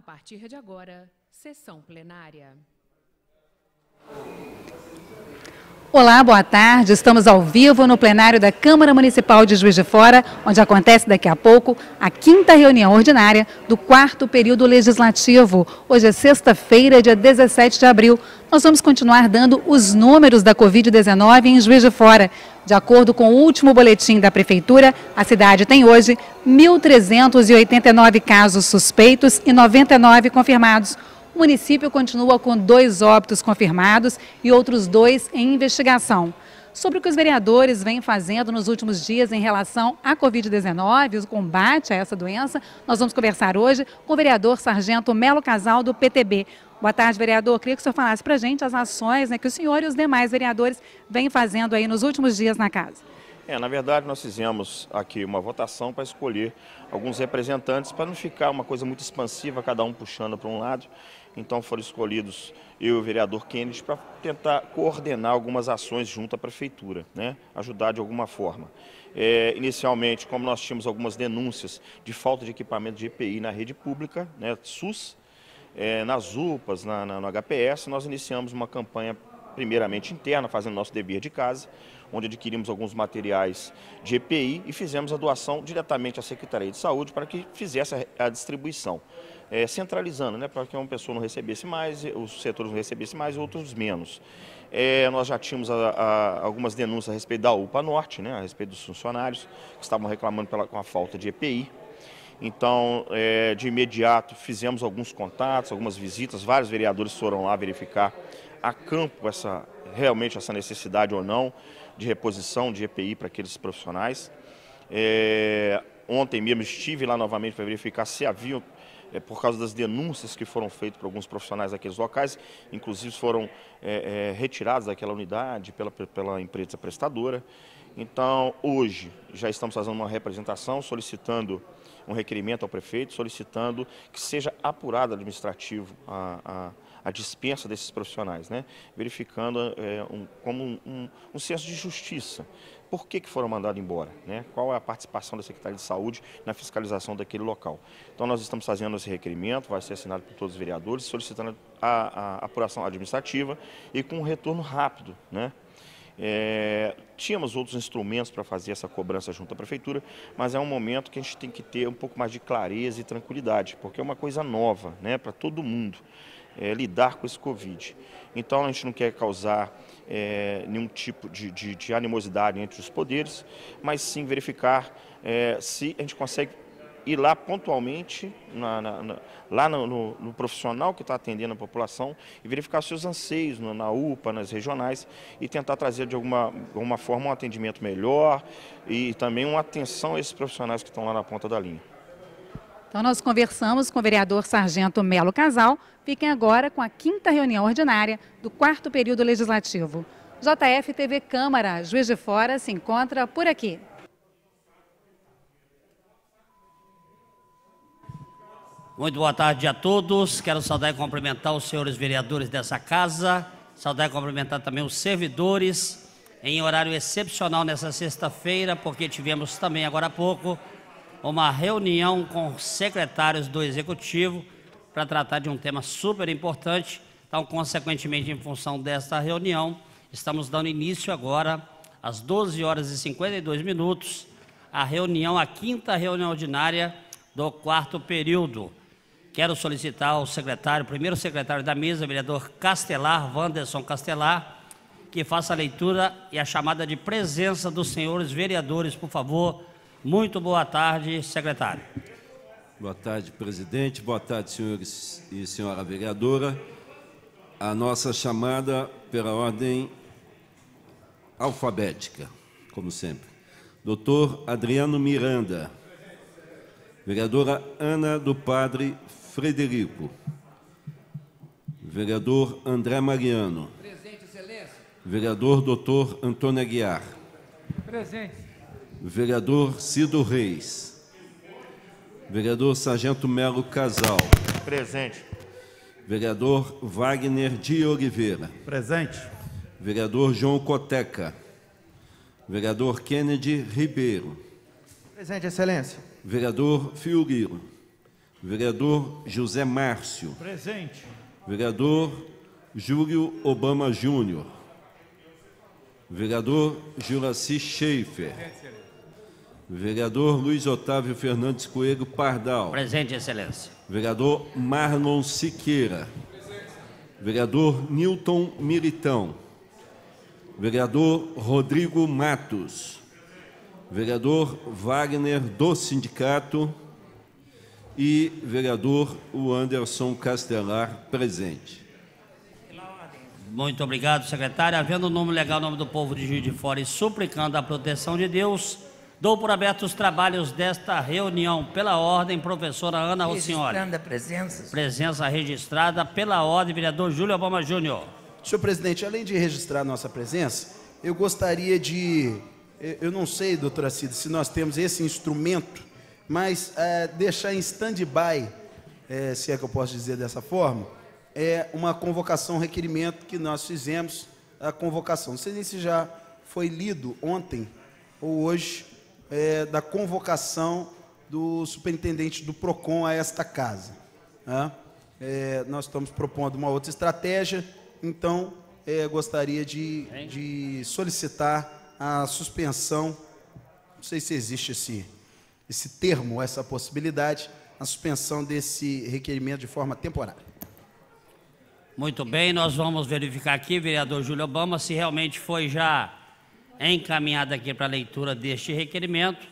A partir de agora, sessão plenária. Olá, boa tarde. Estamos ao vivo no plenário da Câmara Municipal de Juiz de Fora, onde acontece daqui a pouco a 5ª reunião ordinária do 4º período legislativo. Hoje é sexta-feira, dia 17 de abril. Nós vamos continuar dando os números da Covid-19 em Juiz de Fora. De acordo com o último boletim da Prefeitura, a cidade tem hoje 1.389 casos suspeitos e 99 confirmados. O município continua com 2 óbitos confirmados e outros 2 em investigação. Sobre o que os vereadores vêm fazendo nos últimos dias em relação à Covid-19, o combate a essa doença, nós vamos conversar hoje com o vereador Sargento Melo Casal, do PTB. Boa tarde, vereador. Queria que o senhor falasse para a gente as ações que o senhor e os demais vereadores vêm fazendo aí nos últimos dias na casa. Na verdade, nós fizemos aqui uma votação para escolher alguns representantes, para não ficar uma coisa muito expansiva, cada um puxando para um lado. Então foram escolhidos eu e o vereador Kennedy para tentar coordenar algumas ações junto à Prefeitura, né? Ajudar de alguma forma. Inicialmente, como nós tínhamos algumas denúncias de falta de equipamento de EPI na rede pública, né, SUS, nas UPAs, no HPS, nós iniciamos uma campanha primeiramente interna, fazendo nosso dever de casa, onde adquirimos alguns materiais de EPI e fizemos a doação diretamente à Secretaria de Saúde para que fizesse a distribuição, centralizando, né, para que uma pessoa não recebesse mais, os setores não recebessem mais e outros menos. Nós já tínhamos algumas denúncias a respeito da UPA Norte, né, a respeito dos funcionários que estavam reclamando com a falta de EPI. Então, de imediato, fizemos alguns contatos, algumas visitas, vários vereadores foram lá verificar a campo realmente essa necessidade ou não de reposição de EPI para aqueles profissionais. Ontem mesmo estive lá novamente para verificar se havia, por causa das denúncias que foram feitas por alguns profissionais daqueles locais, inclusive foram retirados daquela unidade pela empresa prestadora. Então, hoje, já estamos fazendo uma representação, solicitando um requerimento ao prefeito, solicitando que seja apurado administrativo a dispensa desses profissionais, né? Verificando como um senso de justiça. Por que foram mandados embora, né? Qual é a participação da Secretaria de Saúde na fiscalização daquele local? Então nós estamos fazendo esse requerimento, vai ser assinado por todos os vereadores, solicitando a apuração administrativa e com um retorno rápido, né? Tínhamos outros instrumentos para fazer essa cobrança junto à Prefeitura, mas é um momento que a gente tem que ter um pouco mais de clareza e tranquilidade, porque é uma coisa nova, né, para todo mundo, lidar com esse Covid. Então a gente não quer causar nenhum tipo de animosidade entre os poderes, mas sim verificar se a gente consegue ir lá pontualmente, lá no profissional que está atendendo a população e verificar seus anseios na UPA, nas regionais e tentar trazer de alguma forma um atendimento melhor e também uma atenção a esses profissionais que estão lá na ponta da linha. Então nós conversamos com o vereador Sargento Melo Casal. Fiquem agora com a 5ª reunião ordinária do 4º período legislativo. JF TV Câmara, Juiz de Fora, se encontra por aqui. Muito boa tarde a todos. Quero saudar e cumprimentar os senhores vereadores dessa casa, saudar e cumprimentar também os servidores, em horário excepcional nessa sexta-feira, porque tivemos também agora há pouco uma reunião com secretários do Executivo para tratar de um tema super importante. Então, consequentemente, em função desta reunião, estamos dando início agora, às 12h52, a 5ª reunião ordinária do 4º período. Quero solicitar ao secretário, primeiro secretário da mesa, vereador Castelar, Wanderson Castelar, que faça a leitura e a chamada de presença dos senhores vereadores, por favor. Muito boa tarde, secretário. Boa tarde, presidente. Boa tarde, senhores e senhora vereadora. A nossa chamada pela ordem alfabética, como sempre. Doutor Adriano Miranda. Vereadora Ana do Padre Frederico. Vereador André Mariano. Presente, excelência. Vereador Dr. Antônio Aguiar. Presente. Vereador Cido Reis. Vereador Sargento Melo Casal. Presente. Vereador Wagner de Oliveira. Presente. Vereador João Coteca. Vereador Kennedy Ribeiro. Presente, excelência. Vereador Fiorilo. Vereador José Márcio. Presente. Vereador Júlio Obama Júnior. Vereador Juraci Schaefer. Vereador Luiz Otávio Fernandes Coelho Pardal. Presente, excelência. Vereador Marlon Siqueira. Vereador Nilton Militão. Vereador Rodrigo Matos. Vereador Wagner do Sindicato. E vereador Anderson Castelar, presente. Muito obrigado, secretário. Havendo o nome legal, o nome do povo de Juiz de Fora e suplicando a proteção de Deus, dou por aberto os trabalhos desta reunião. Pela ordem, professora Ana Rossignoli. Registrando a presença. Presença registrada. Pela ordem, vereador Júlio Obama Júnior. Senhor presidente, além de registrar nossa presença, eu gostaria de... Eu não sei, doutora Cida, se nós temos esse instrumento, mas deixar em stand-by, se é que eu posso dizer dessa forma, uma convocação, um requerimento que nós fizemos, a convocação. Não sei nem se já foi lido ontem ou hoje, da convocação do superintendente do PROCON a esta casa. Nós estamos propondo uma outra estratégia, então gostaria de solicitar a suspensão, não sei se existe esse termo, essa possibilidade, a suspensão desse requerimento de forma temporária. Muito bem, nós vamos verificar aqui, vereador Júlio Obama, se realmente foi já encaminhado aqui para a leitura deste requerimento.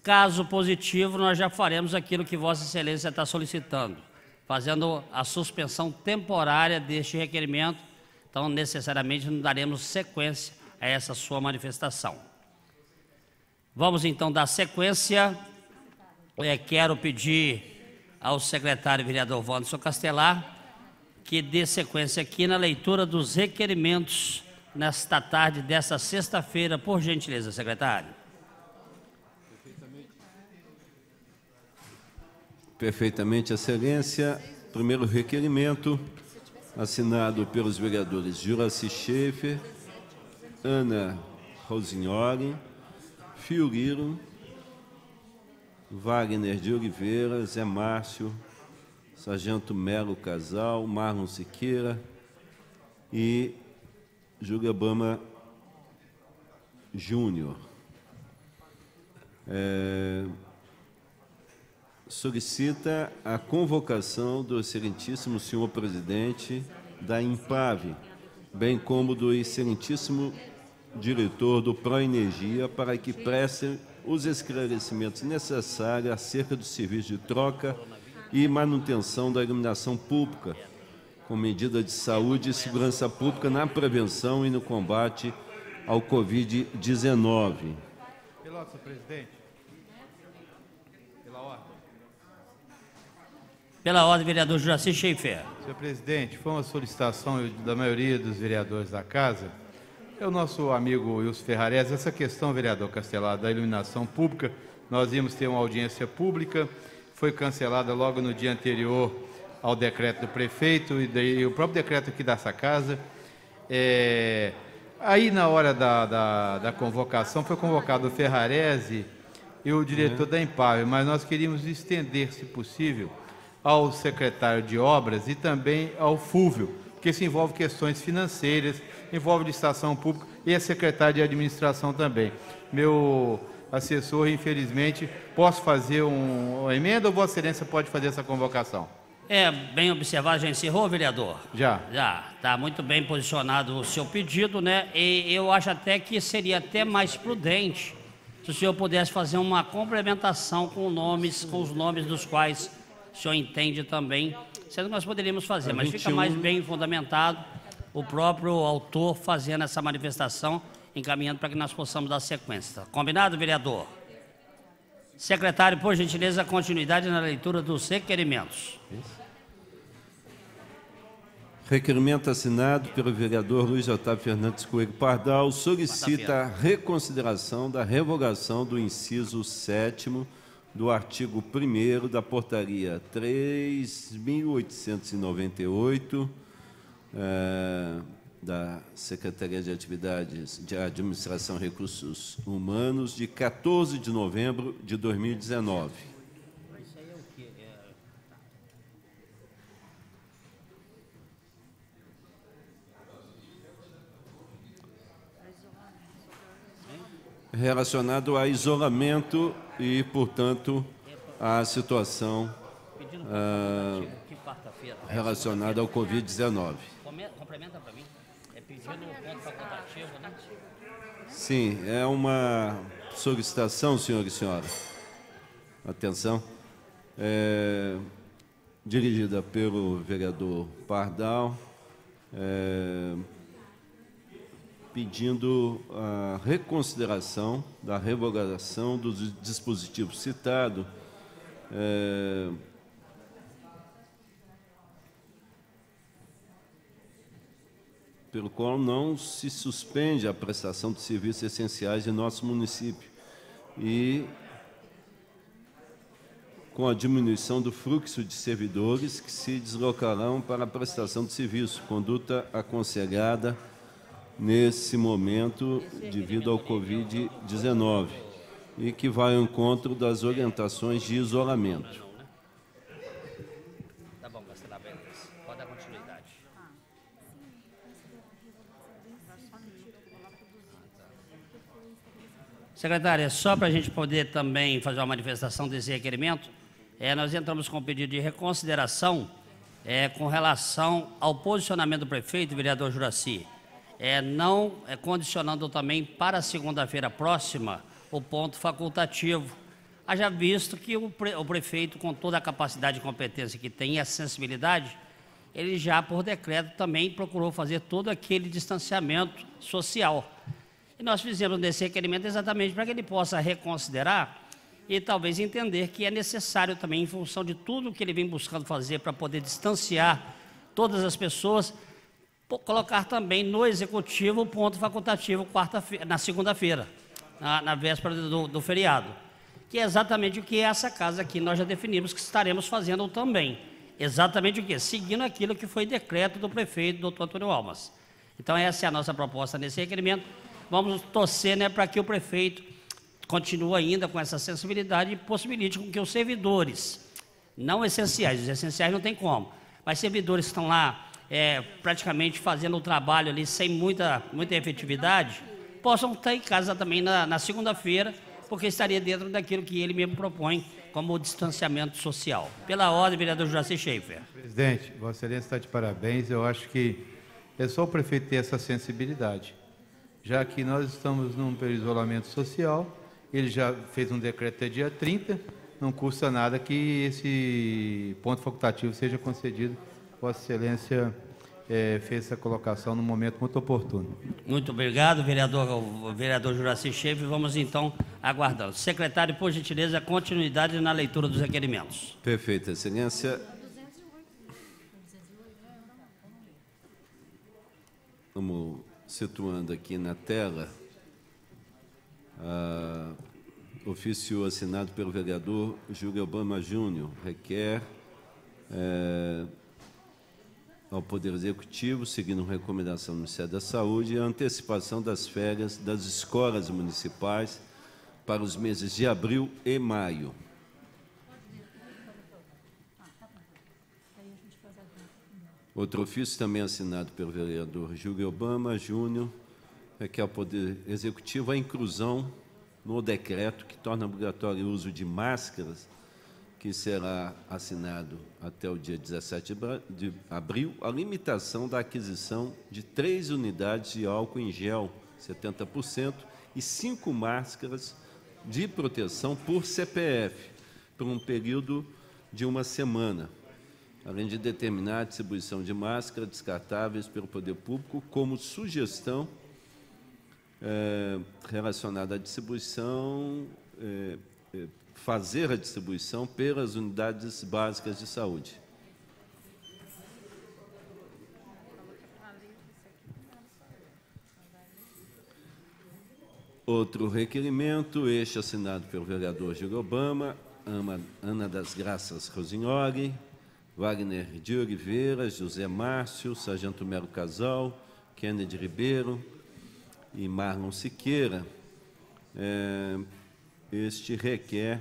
Caso positivo, nós já faremos aquilo que Vossa Excelência está solicitando, fazendo a suspensão temporária deste requerimento. Então, necessariamente, não daremos sequência a essa sua manifestação. Vamos, então, dar sequência. Quero pedir ao secretário vereador Wanderson Castelar que dê sequência aqui na leitura dos requerimentos nesta tarde desta sexta-feira. Por gentileza, secretário. Perfeitamente, excelência. Primeiro requerimento, assinado pelos vereadores Juraci Schaefer, Ana Rossignoli, Fiorilo, Wagner de Oliveira, Zé Márcio, Sargento Melo Casal, Marlon Siqueira e Júlio Obama Júnior. Solicita a convocação do excelentíssimo senhor presidente da INPAV, bem como do excelentíssimo diretor do Proenergia, para que prestem os esclarecimentos necessários acerca do serviço de troca e manutenção da iluminação pública, com medida de saúde e segurança pública na prevenção e no combate ao Covid-19. Pela ordem, senhor presidente. Pela ordem. Pela ordem, vereador Juraci Schaefer. Senhor presidente, foi uma solicitação da maioria dos vereadores da casa. É o nosso amigo Wilson Ferrarese. Essa questão, vereador Castelar, da iluminação pública, nós íamos ter uma audiência pública, foi cancelada logo no dia anterior ao decreto do prefeito e daí o próprio decreto aqui dessa casa. Aí, na hora da convocação, foi convocado o Ferrarese e o diretor da INPAV, mas nós queríamos estender, se possível, ao secretário de obras e também ao Fúvio, porque isso envolve questões financeiras, envolve licitação pública e a secretária de administração também. Meu assessor, infelizmente, posso fazer uma emenda ou Vossa Excelência pode fazer essa convocação? Bem observado, já encerrou, vereador? Já. Já, está muito bem posicionado o seu pedido, né? E eu acho até que seria até mais prudente se o senhor pudesse fazer uma complementação com os nomes dos quais o senhor entende também, sendo que nós poderíamos fazer, mas fica mais bem fundamentado o próprio autor fazendo essa manifestação, encaminhando para que nós possamos dar sequência. Combinado, vereador? Secretário, por gentileza, continuidade na leitura dos requerimentos. Requerimento assinado pelo vereador Luiz Otávio Fernandes Coelho Pardal solicita a reconsideração da revogação do inciso 7º do artigo 1º da portaria 3.898 da Secretaria de Atividades de Administração e Recursos Humanos de 14 de novembro de 2019. relacionado a isolamento e, portanto, a situação relacionada ao Covid-19. Complementa para mim. É pedindo o ponto facultativo, né? Sim, é uma solicitação, senhor e senhora. Atenção. Dirigida pelo vereador Pardal, pedindo a reconsideração da revogação do dispositivo citado, pelo qual não se suspende a prestação de serviços essenciais em nosso município e com a diminuição do fluxo de servidores que se deslocarão para a prestação de serviço, conduta aconselhada nesse momento devido ao Covid-19 e que vai ao encontro das orientações de isolamento. Tá bom, Castelo Aberto. Pode dar continuidade. Secretária, só para a gente poder também fazer uma manifestação desse requerimento, nós entramos com um pedido de reconsideração com relação ao posicionamento do prefeito, vereador Juracy, não condicionando também para a segunda-feira próxima o ponto facultativo, haja visto que o prefeito, com toda a capacidade e competência que tem e a sensibilidade, ele já, por decreto, também procurou fazer todo aquele distanciamento social. E nós fizemos nesse requerimento exatamente para que ele possa reconsiderar e talvez entender que é necessário também, em função de tudo que ele vem buscando fazer para poder distanciar todas as pessoas, colocar também no executivo o ponto facultativo na segunda-feira, na véspera do feriado, que é exatamente o que essa casa aqui nós já definimos que estaremos fazendo também. Exatamente o quê? Seguindo aquilo que foi decreto do prefeito, doutor Antônio Almas. Então essa é a nossa proposta nesse requerimento. Vamos torcer, né, para que o prefeito continue ainda com essa sensibilidade e possibilite com que os servidores, não essenciais, os essenciais não tem como, mas servidores que estão lá praticamente fazendo o trabalho ali sem muita efetividade, possam estar em casa também na segunda-feira, porque estaria dentro daquilo que ele mesmo propõe como o distanciamento social. Pela ordem, vereador Juracy Schaefer. Presidente, Vossa Excelência está de parabéns. Eu acho que é só o prefeito ter essa sensibilidade, já que nós estamos num período de isolamento social. Ele já fez um decreto até dia 30, não custa nada que esse ponto facultativo seja concedido. Vossa Excelência fez essa colocação num momento muito oportuno. Muito obrigado, vereador Juracy Schaefer. Vamos então aguardando. Secretário, por gentileza, continuidade na leitura dos requerimentos. Perfeito, Excelência. Vamos situando aqui na tela. Ofício assinado pelo vereador Júlio Obama Júnior requer ao Poder Executivo, seguindo recomendação do Ministério da Saúde, a antecipação das férias das escolas municipais para os meses de abril e maio. Outro ofício também assinado pelo vereador Júlio Obama Júnior requer ao Poder Executivo a inclusão no decreto que torna obrigatório o uso de máscaras, que será assinado até o dia 17 de abril, a limitação da aquisição de 3 unidades de álcool em gel, 70%, e 5 máscaras de proteção por CPF, por um período de 1 semana, além de determinar a distribuição de máscaras descartáveis pelo poder público como sugestão relacionada à distribuição, fazer a distribuição pelas unidades básicas de saúde. Outro requerimento, este assinado pelo vereador Júlio Obama, Ana das Graças Rosignoli, Wagner de Oliveira, José Márcio, Sargento Melo Casal, Kennedy Ribeiro e Marlon Siqueira. Este requer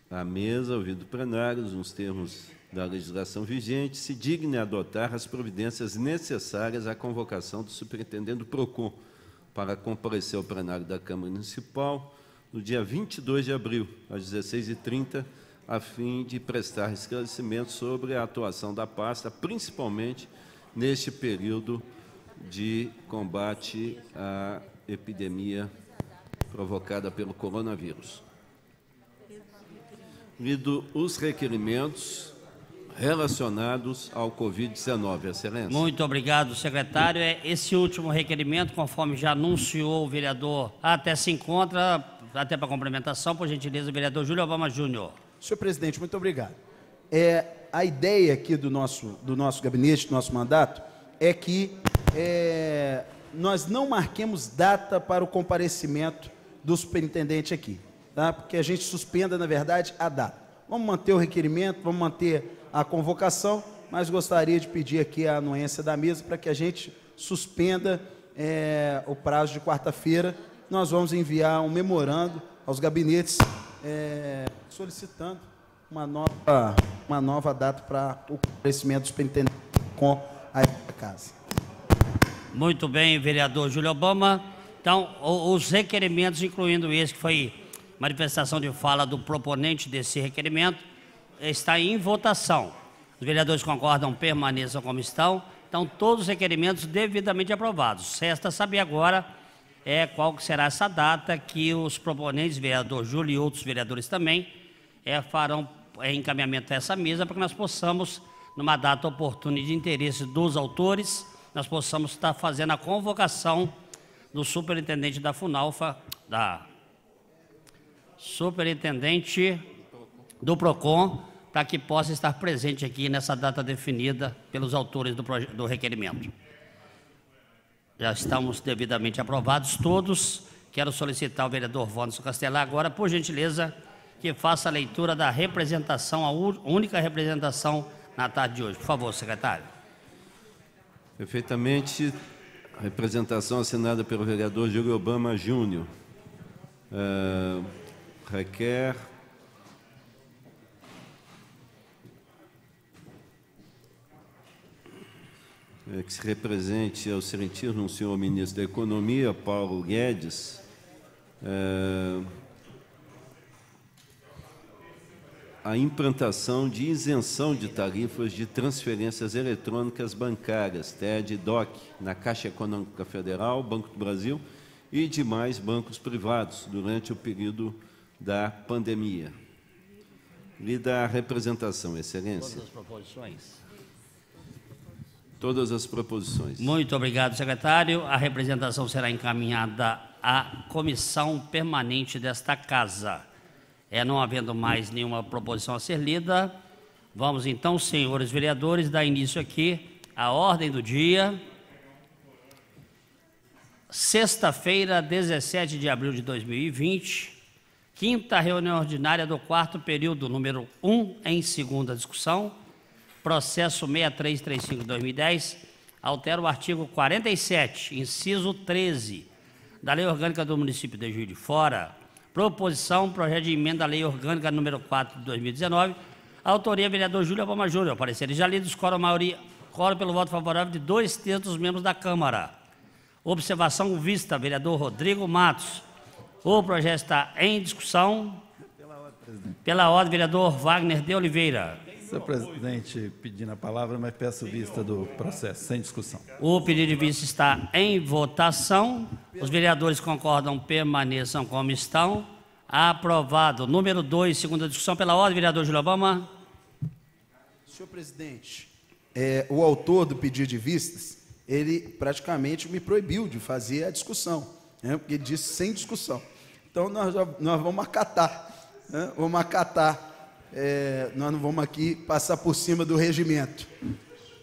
a mesa, ouvido plenários, nos termos da legislação vigente, se digne a adotar as providências necessárias à convocação do superintendente do PROCON para comparecer ao plenário da Câmara Municipal no dia 22 de abril, às 16h30, a fim de prestar esclarecimentos sobre a atuação da pasta, principalmente neste período de combate à epidemia provocada pelo coronavírus. Lido os requerimentos relacionados ao Covid-19, Excelência. Muito obrigado, secretário. Esse último requerimento, conforme já anunciou o vereador, até se encontra, até para complementação, por gentileza, o vereador Júlio Obama Júnior. Senhor presidente, muito obrigado. A ideia aqui do nosso gabinete, do nosso mandato, é que nós não marquemos data para o comparecimento do superintendente aqui, tá? Porque a gente suspenda, na verdade, a data. Vamos manter o requerimento, vamos manter a convocação, mas gostaria de pedir aqui a anuência da mesa para que a gente suspenda o prazo de quarta-feira. Nós vamos enviar um memorando aos gabinetes solicitando uma nova data para o comparecimento do superintendente com a casa. Muito bem, vereador Júlio Obama. Então, os requerimentos, incluindo esse que foi manifestação de fala do proponente desse requerimento, está em votação. Os vereadores concordam, permaneçam como estão. Então, todos os requerimentos devidamente aprovados. Resta saber agora qual que será essa data que os proponentes, vereador Júlio e outros vereadores também, farão encaminhamento a essa mesa para que nós possamos, numa data oportuna e de interesse dos autores, nós possamos estar fazendo a convocação do superintendente da FUNALFA, superintendente do PROCON, para que possa estar presente aqui nessa data definida pelos autores do requerimento. Já estamos devidamente aprovados todos. Quero solicitar ao vereador Wanderson Castelar agora, por gentileza, que faça a leitura da representação, a única representação na tarde de hoje. Por favor, secretário. Perfeitamente. A representação assinada pelo vereador Júlio Obama Júnior. Requer que se represente ao excelentíssimo senhor ministro da Economia, Paulo Guedes, a implantação de isenção de tarifas de transferências eletrônicas bancárias, TED e DOC, na Caixa Econômica Federal, Banco do Brasil e demais bancos privados durante o período da pandemia. Lida a representação, Excelência. Todas as proposições. Todas as proposições. Muito obrigado, secretário. A representação será encaminhada à comissão permanente desta casa. Não havendo mais nenhuma proposição a ser lida, vamos então, senhores vereadores, dar início aqui à ordem do dia. Sexta-feira, 17 de abril de 2020, quinta reunião ordinária do quarto período, número 1, em segunda discussão, processo 6335-2010, altera o artigo 47, inciso 13, da Lei Orgânica do Município de Juiz de Fora, proposição, projeto de emenda à Lei Orgânica número 4 de 2019, autoria vereador Júlio Obama Júnior, pareceres já lidos, quórum pelo voto favorável de 2/3 dos membros da Câmara. Observação vista, vereador Rodrigo Matos. O projeto está em discussão. Pela ordem, vereador Wagner de Oliveira. Senhor presidente, pedindo a palavra, mas peço vista do processo, sem discussão. O pedido de vista está em votação. Os vereadores concordam, permaneçam como estão. Aprovado. Número 2, segunda discussão. Pela ordem, vereador Júlio Obama. Senhor presidente, o autor do pedido de vistas, ele praticamente me proibiu de fazer a discussão, porque ele disse sem discussão. Então, nós vamos acatar, vamos acatar. Nós não vamos aqui passar por cima do regimento.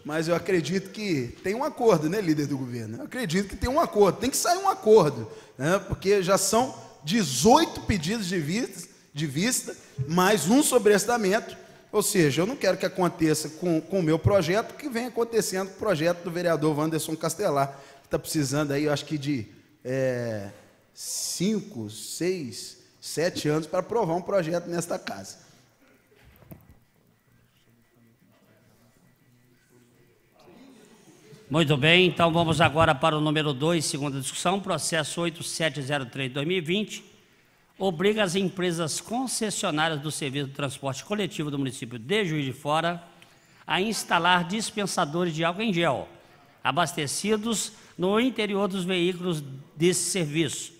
Mas eu acredito que tem um acordo, né, líder do governo? Eu acredito que tem um acordo, tem que sair um acordo, porque já são 18 pedidos de vista, mais um sobrestamento, ou seja, eu não quero que aconteça com o meu projeto, que vem acontecendo com o projeto do vereador Wanderson Castelar, que está precisando aí, eu acho que de 5, 6, 7 anos para aprovar um projeto nesta casa. Muito bem, então vamos agora para o número 2, segunda discussão, processo 8703-2020, obriga as empresas concessionárias do serviço de transporte coletivo do município de Juiz de Fora a instalar dispensadores de álcool em gel, abastecidos no interior dos veículos desse serviço.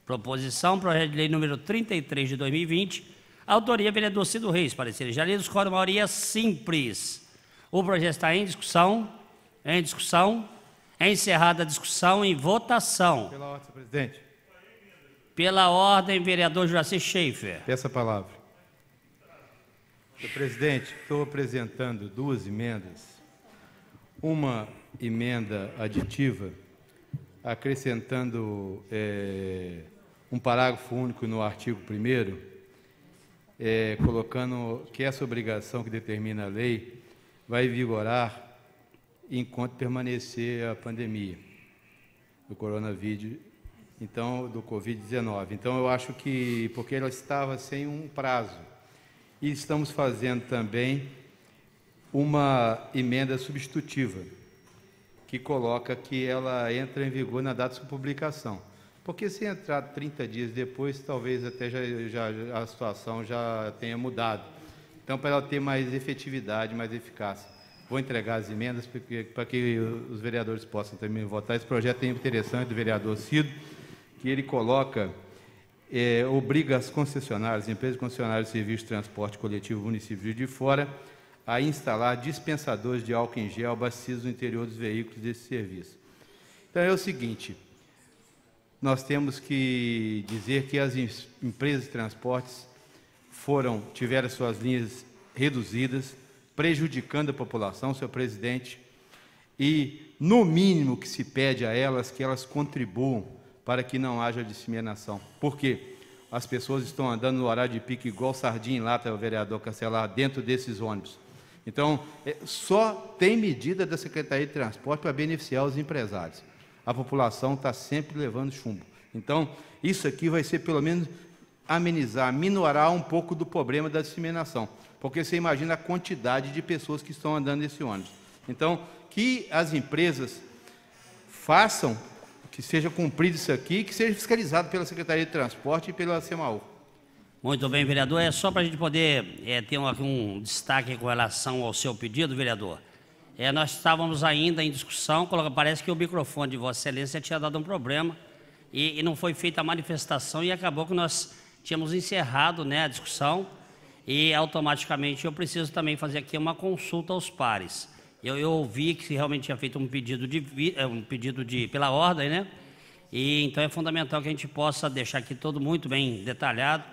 Proposição, projeto de lei número 33 de 2020, autoria vereador Cido Reis, pareceres já lidos, com maioria simples. O projeto está em discussão. Em discussão. É encerrada a discussão em votação. Pela ordem, senhor presidente. Pela ordem, vereador Juraci Schaefer. Peço a palavra. Senhor presidente, estou apresentando duas emendas. Uma emenda aditiva, acrescentando um parágrafo único no artigo 1º, colocando que essa obrigação que determina a lei vai vigorar enquanto permanecer a pandemia do coronavírus, então, do Covid-19. Então, eu acho que, porque ela estava sem um prazo, e estamos fazendo também uma emenda substitutiva, que coloca que ela entra em vigor na data de sua publicação. Porque se entrar 30 dias depois, talvez até a situação já tenha mudado. Então, para ela ter mais efetividade, mais eficácia. Vou entregar as emendas para que os vereadores possam também votar. Esse projeto é interessante do vereador Cido, que ele coloca, obriga as concessionárias, empresas concessionárias de serviço de transporte coletivo do município de Juiz de Fora, a instalar dispensadores de álcool em gel abastecidos no interior dos veículos desse serviço. Então, é o seguinte, nós temos que dizer que as empresas de transportes tiveram suas linhas reduzidas, prejudicando a população, senhor presidente, e, no mínimo que se pede a elas, que elas contribuam para que não haja disseminação. Por quê? As pessoas estão andando no horário de pico igual sardinha em lata, o vereador Castelar, dentro desses ônibus. Então, só tem medida da Secretaria de Transporte para beneficiar os empresários. A população está sempre levando chumbo. Então, isso aqui vai ser, pelo menos, amenizar, minorar um pouco do problema da disseminação. Porque você imagina a quantidade de pessoas que estão andando nesse ônibus. Então, que as empresas façam, que seja cumprido isso aqui, que seja fiscalizado pela Secretaria de Transporte e pela CEMAU. Muito bem, vereador. É só para a gente poder ter um destaque com relação ao seu pedido, vereador. Nós estávamos ainda em discussão, parece que o microfone de Vossa Excelência tinha dado um problema e não foi feita a manifestação e acabou que nós tínhamos encerrado, a discussão e automaticamente eu preciso também fazer aqui uma consulta aos pares. Eu ouvi que realmente tinha feito um pedido pela ordem, E então é fundamental que a gente possa deixar aqui tudo muito bem detalhado,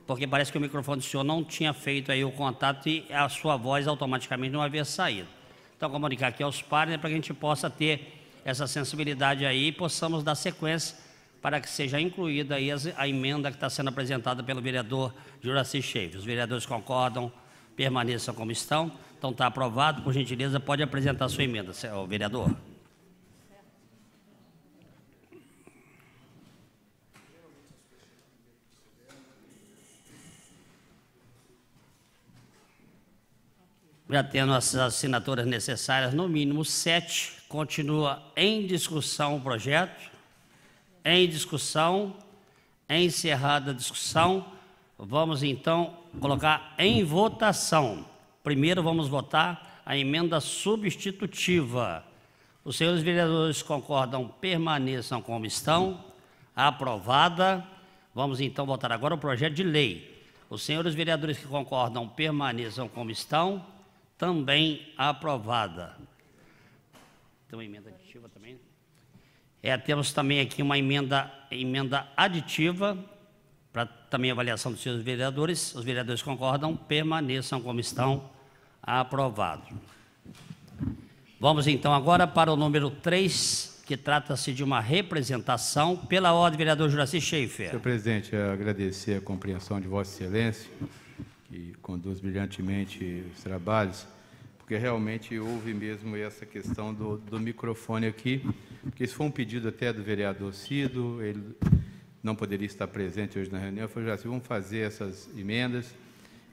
porque parece que o microfone do senhor não tinha feito aí o contato e a sua voz automaticamente não havia saído. Então, comunicar aqui aos pares para que a gente possa ter essa sensibilidade aí e possamos dar sequência para que seja incluída aí a emenda que está sendo apresentada pelo vereador Juraci Schaefer. Os vereadores concordam, permaneçam como estão. Então, está aprovado. Por gentileza, pode apresentar a sua emenda, vereador. Já tendo as assinaturas necessárias, no mínimo 7, continua em discussão o projeto. Em discussão, encerrada a discussão, vamos então colocar em votação. Primeiro vamos votar a emenda substitutiva. Os senhores vereadores concordam, permaneçam como estão. Aprovada. Vamos então votar agora o projeto de lei. Os senhores vereadores que concordam, permaneçam como estão. Também aprovada. Tem uma emenda aditiva também? Temos também aqui uma emenda aditiva, para também avaliação dos senhores vereadores. Os vereadores concordam, permaneçam como estão. Aprovado. Vamos então agora para o número 3, que trata-se de uma representação. Pela ordem, vereador Juraci Schaefer. Senhor presidente, agradecer a compreensão de Vossa Excelência, que conduz brilhantemente os trabalhos, porque realmente houve mesmo essa questão do microfone aqui, porque isso foi um pedido até do vereador Cido, ele não poderia estar presente hoje na reunião. Eu falei assim, vamos fazer essas emendas,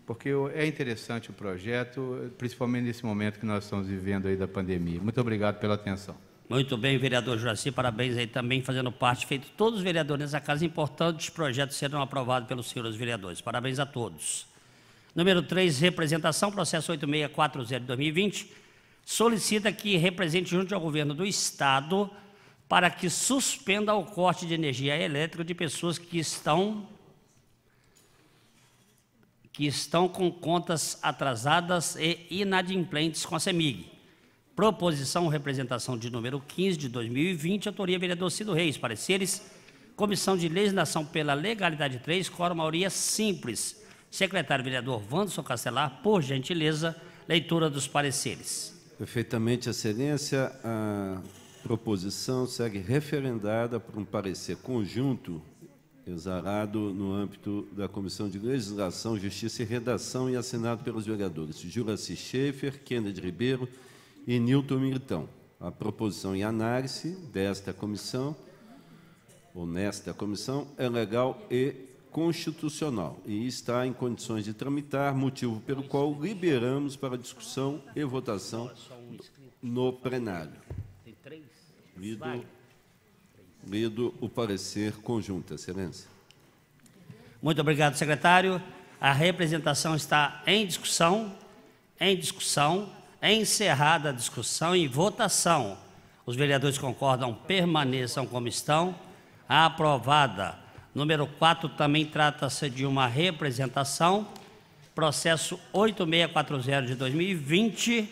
porque é interessante o projeto, principalmente nesse momento que nós estamos vivendo aí da pandemia. Muito obrigado pela atenção. Muito bem, vereador Juraci, parabéns aí também, fazendo parte, feito todos os vereadores nessa casa, importantes projetos serão aprovados pelos senhores vereadores. Parabéns a todos. Número 3, representação, processo 8640 de 2020, solicita que represente junto ao governo do Estado para que suspenda o corte de energia elétrica de pessoas que estão com contas atrasadas e inadimplentes com a CEMIG. Proposição, representação de número 15 de 2020, autoria vereador Cido Reis, pareceres, Comissão de Legislação pela Legalidade 3, quórum maioria simples. Secretário vereador Wanderson Castelar, por gentileza, leitura dos pareceres. Perfeitamente, excelência, a proposição segue referendada por um parecer conjunto exarado no âmbito da Comissão de Legislação, Justiça e Redação e assinado pelos vereadores Juraci Schaefer, Kennedy Ribeiro e Nilton Militão. A proposição em análise desta comissão, ou nesta comissão, é legal e constitucional e está em condições de tramitar, motivo pelo qual liberamos para discussão e votação no plenário. Lido o parecer conjunto, excelência. Muito obrigado, secretário. A representação está em discussão. Encerrada a discussão e votação. Os vereadores concordam, permaneçam como estão. Aprovada. Número 4 também trata-se de uma representação. Processo 8640 de 2020.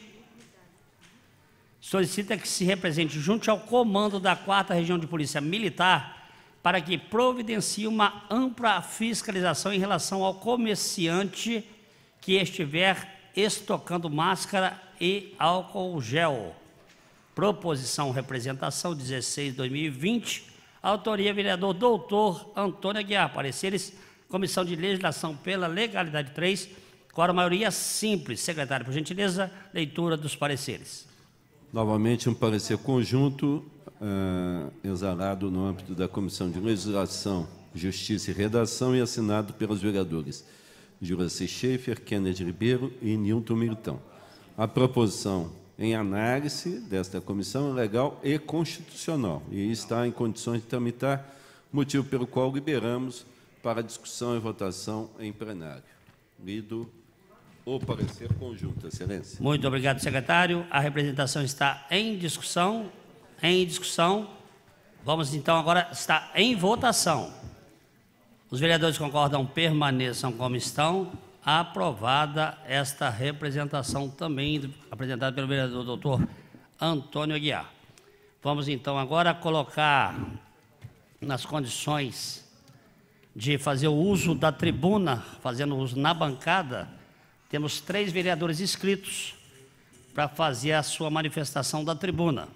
Solicita que se represente junto ao comando da 4ª Região de Polícia Militar para que providencie uma ampla fiscalização em relação ao comerciante que estiver estocando máscara e álcool gel. Proposição, representação 16/2020, autoria vereador doutor Antônio Aguiar, pareceres, Comissão de Legislação pela Legalidade 3, quórum maioria simples. Secretário, por gentileza, leitura dos pareceres. Novamente, um parecer conjunto exarado no âmbito da Comissão de Legislação, Justiça e Redação e assinado pelos vereadores Juraci Schaefer, Kennedy Ribeiro e Nilton Militão. A proposição em análise desta comissão é legal e constitucional e está em condições de tramitar, motivo pelo qual liberamos para discussão e votação em plenário. Lido o parecer conjunto, excelência. Muito obrigado, secretário. A representação está em discussão. Vamos, então, agora, está em votação. Os vereadores concordam, permaneçam como estão. Aprovada esta representação também apresentada pelo vereador doutor Antônio Aguiar. Vamos, então, agora colocar nas condições de fazer o uso da tribuna, fazendo uso na bancada. Temos 3 vereadores inscritos para fazer a sua manifestação da tribuna,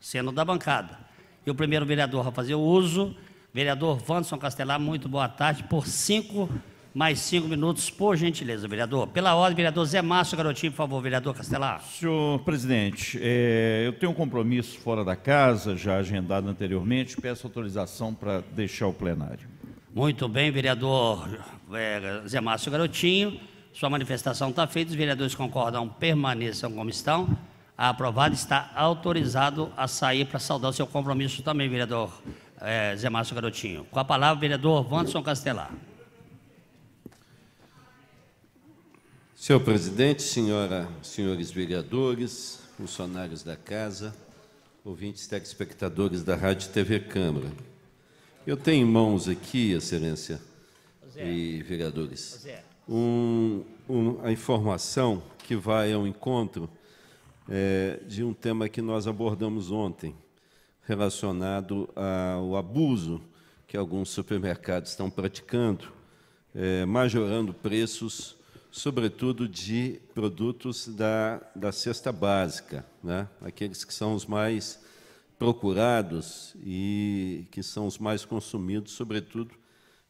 sendo da bancada. E o primeiro vereador a fazer o uso, vereador Wanderson Castelar, muito boa tarde, por 5 mais 5 minutos, por gentileza, vereador. Pela ordem, vereador Zé Márcio Garotinho, por favor, vereador Castelar. Senhor presidente, eu tenho um compromisso fora da casa, já agendado anteriormente, peço autorização para deixar o plenário. Muito bem, vereador Zé Márcio Garotinho, sua manifestação está feita, os vereadores concordam, permaneçam como estão. A aprovado, está autorizado a sair para saudar o seu compromisso também, vereador Zé Márcio Garotinho. Com a palavra, vereador Wanderson Castelar. Senhor presidente, senhores vereadores, funcionários da casa, ouvintes telespectadores da Rádio TV Câmara. Eu tenho em mãos aqui, excelência e vereadores, a informação que vai ao encontro de um tema que nós abordamos ontem, relacionado ao abuso que alguns supermercados estão praticando, majorando preços, sobretudo de produtos da cesta básica, né? Aqueles que são os mais procurados e que são os mais consumidos, sobretudo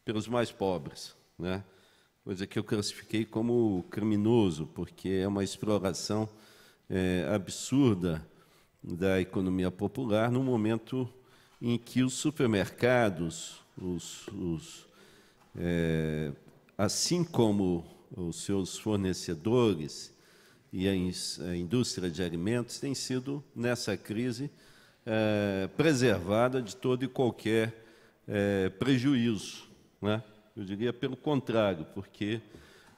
pelos mais pobres, né? Coisa que eu classifiquei como criminoso, porque é uma exploração absurda da economia popular no momento em que os supermercados, assim como os seus fornecedores e a indústria de alimentos têm sido, nessa crise, preservada de todo e qualquer prejuízo, né? Eu diria pelo contrário, porque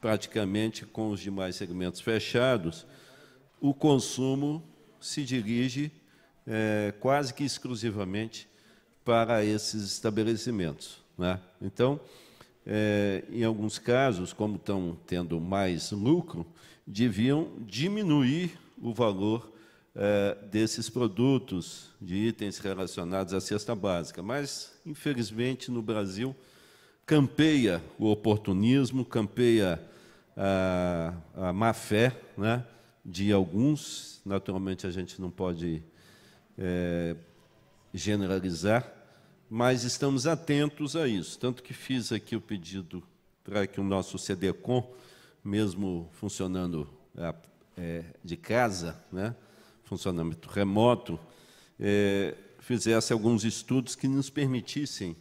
praticamente com os demais segmentos fechados, o consumo se dirige quase que exclusivamente para esses estabelecimentos, né? Então, em alguns casos, como estão tendo mais lucro, deviam diminuir o valor desses produtos, de itens relacionados à cesta básica. Mas, infelizmente, no Brasil, campeia o oportunismo, campeia a má-fé, né, de alguns. Naturalmente, a gente não pode generalizar, mas estamos atentos a isso. Tanto que fiz aqui o pedido para que o nosso CDCOM, mesmo funcionando de casa, né, funcionamento remoto, fizesse alguns estudos que nos permitissem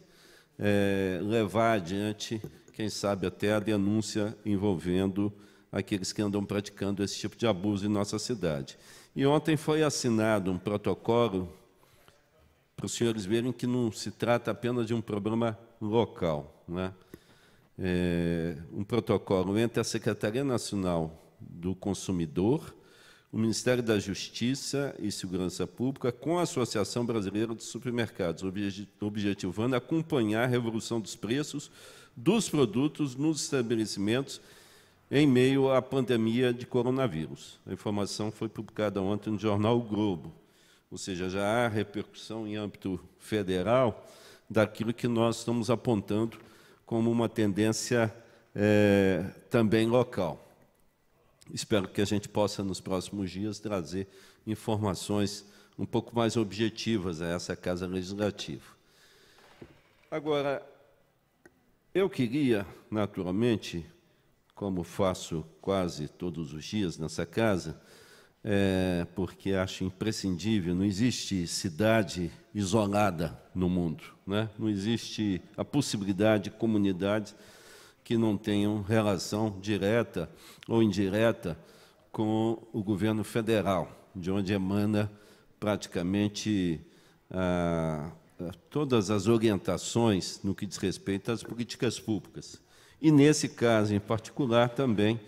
levar adiante, quem sabe até a denúncia envolvendo aqueles que andam praticando esse tipo de abuso em nossa cidade. E ontem foi assinado um protocolo para os senhores verem que não se trata apenas de um problema local, né? Um protocolo entre a Secretaria Nacional do Consumidor, o Ministério da Justiça e Segurança Pública, com a Associação Brasileira de Supermercados, objetivando acompanhar a revolução dos preços dos produtos nos estabelecimentos em meio à pandemia de coronavírus. A informação foi publicada ontem no jornal O Globo, ou seja, já há repercussão em âmbito federal daquilo que nós estamos apontando como uma tendência também local. Espero que a gente possa, nos próximos dias, trazer informações um pouco mais objetivas a essa Casa Legislativa. Agora, eu queria, naturalmente, como faço quase todos os dias nessa casa, porque acho imprescindível, não existe cidade isolada no mundo, né? Não existe a possibilidade de comunidades que não tenham relação direta ou indireta com o governo federal, de onde emana praticamente todas as orientações no que diz respeito às políticas públicas. E, nesse caso em particular, também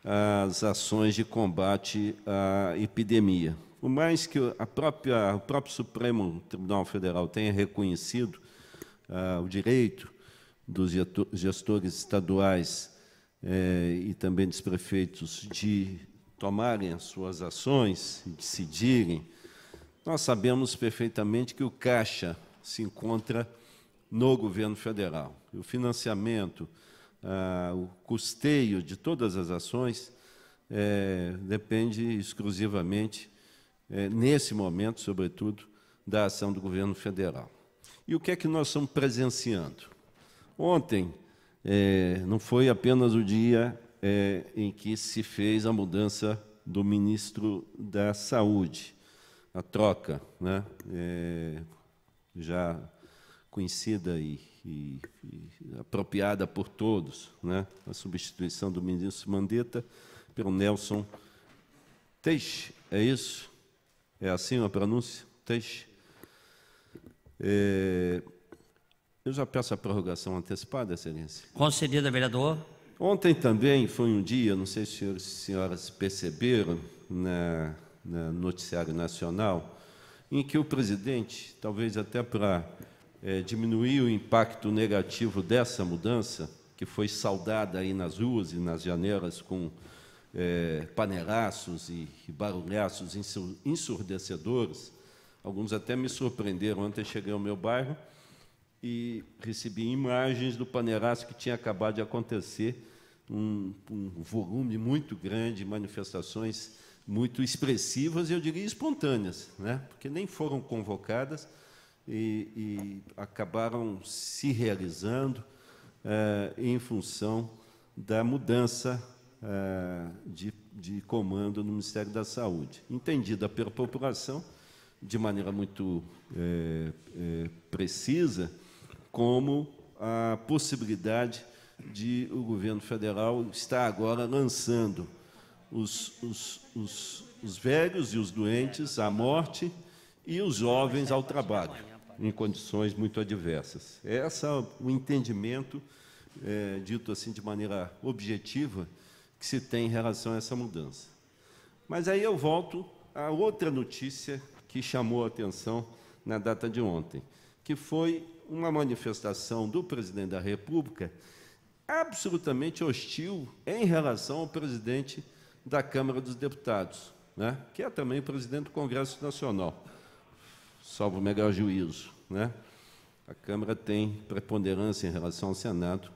as ações de combate à epidemia. Por mais que o próprio Supremo Tribunal Federal tenha reconhecido o direito dos gestores estaduais e também dos prefeitos de tomarem as suas ações e decidirem, nós sabemos perfeitamente que o caixa se encontra no governo federal. E o financiamento, o custeio de todas as ações depende exclusivamente, nesse momento, sobretudo, da ação do governo federal. E o que é que nós estamos presenciando? Ontem não foi apenas o dia em que se fez a mudança do ministro da Saúde, a troca, né, já conhecida e apropriada por todos, né, a substituição do ministro Mandetta pelo Nelson Teixe, é isso? É assim a pronúncia? Teixe? Eu já peço a prorrogação antecipada, Excelência. Concedida, vereador. Ontem também foi um dia, não sei se os senhores e senhoras perceberam, no noticiário nacional, em que o presidente, talvez até para diminuir o impacto negativo dessa mudança, que foi saudada aí nas ruas e nas janelas com panelaços e barulhaços ensurdecedores, alguns até me surpreenderam. Ontem cheguei ao meu bairro e recebi imagens do panelaço que tinha acabado de acontecer, um volume muito grande, manifestações muito expressivas e, eu diria, espontâneas, né? Porque nem foram convocadas e acabaram se realizando em função da mudança de comando no Ministério da Saúde, entendida pela população de maneira muito precisa como a possibilidade de o governo federal estar agora lançando os velhos e os doentes à morte e os jovens ao trabalho, em condições muito adversas. Esse é o entendimento, dito assim de maneira objetiva, que se tem em relação a essa mudança. Mas aí eu volto a outra notícia que chamou a atenção na data de ontem, que foi uma manifestação do presidente da República absolutamente hostil em relação ao presidente da Câmara dos Deputados, né, que é também o presidente do Congresso Nacional, salvo o melhor juízo, né? A Câmara tem preponderância em relação ao Senado,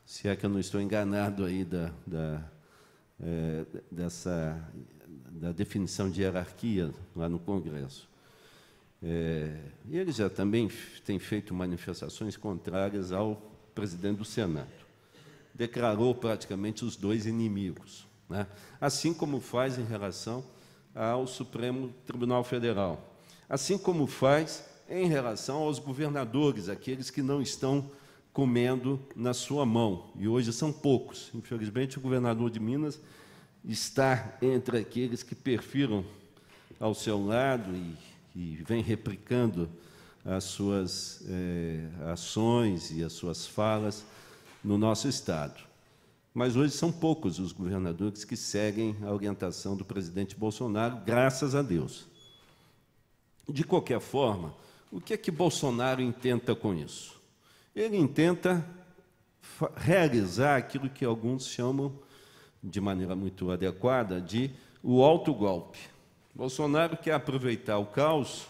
se é que eu não estou enganado aí da definição de hierarquia lá no Congresso. E ele já também tem feito manifestações contrárias ao presidente do Senado. Declarou praticamente os dois inimigos, né? Assim como faz em relação ao Supremo Tribunal Federal, assim como faz em relação aos governadores, aqueles que não estão comendo na sua mão, e hoje são poucos. Infelizmente, o governador de Minas está entre aqueles que perfiram ao seu lado e vem replicando as suas ações e as suas falas no nosso Estado. Mas hoje são poucos os governadores que seguem a orientação do presidente Bolsonaro, graças a Deus. De qualquer forma, o que é que Bolsonaro intenta com isso? Ele intenta realizar aquilo que alguns chamam, de maneira muito adequada, de o autogolpe. Bolsonaro quer aproveitar o caos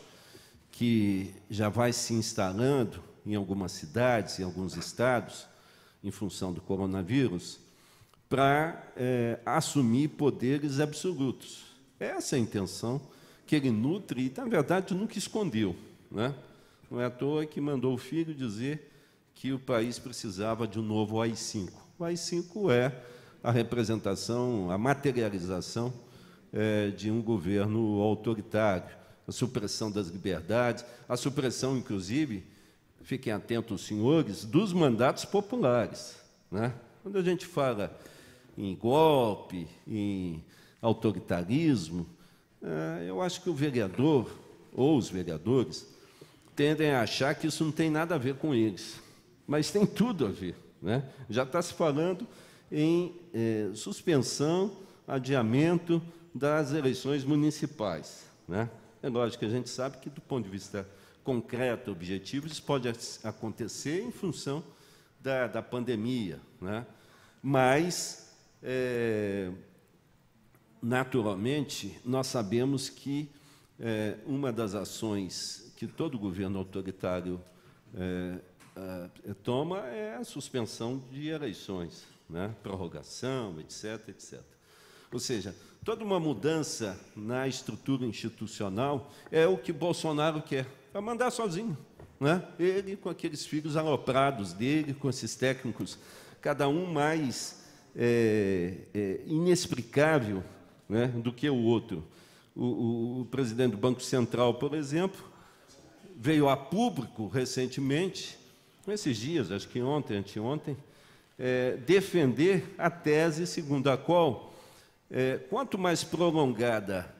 que já vai se instalando em algumas cidades, em alguns estados, em função do coronavírus, para assumir poderes absolutos. Essa é a intenção que ele nutre e, na verdade, nunca escondeu, né? Não é à toa que mandou o filho dizer que o país precisava de um novo AI-5. O AI-5 é a representação, a materialização de um governo autoritário, a supressão das liberdades, a supressão, inclusive, fiquem atentos, senhores, dos mandatos populares, né? Quando a gente fala em golpe, em autoritarismo, eu acho que o vereador, ou os vereadores, tendem a achar que isso não tem nada a ver com eles, mas tem tudo a ver, né? Já está se falando em suspensão, adiamento das eleições municipais, né? É lógico que a gente sabe que, do ponto de vista concreto, objetivo, isso pode acontecer em função da pandemia, né? Mas, naturalmente, nós sabemos que uma das ações que todo governo autoritário toma é a suspensão de eleições, né? Prorrogação, etc., etc. Ou seja, toda uma mudança na estrutura institucional é o que Bolsonaro quer, para mandar sozinho, né? Ele com aqueles filhos aloprados dele, com esses técnicos, cada um mais inexplicável, né, do que o outro. O presidente do Banco Central, por exemplo, veio a público recentemente, nesses dias, acho que ontem, anteontem, defender a tese segundo a qual, quanto mais prolongada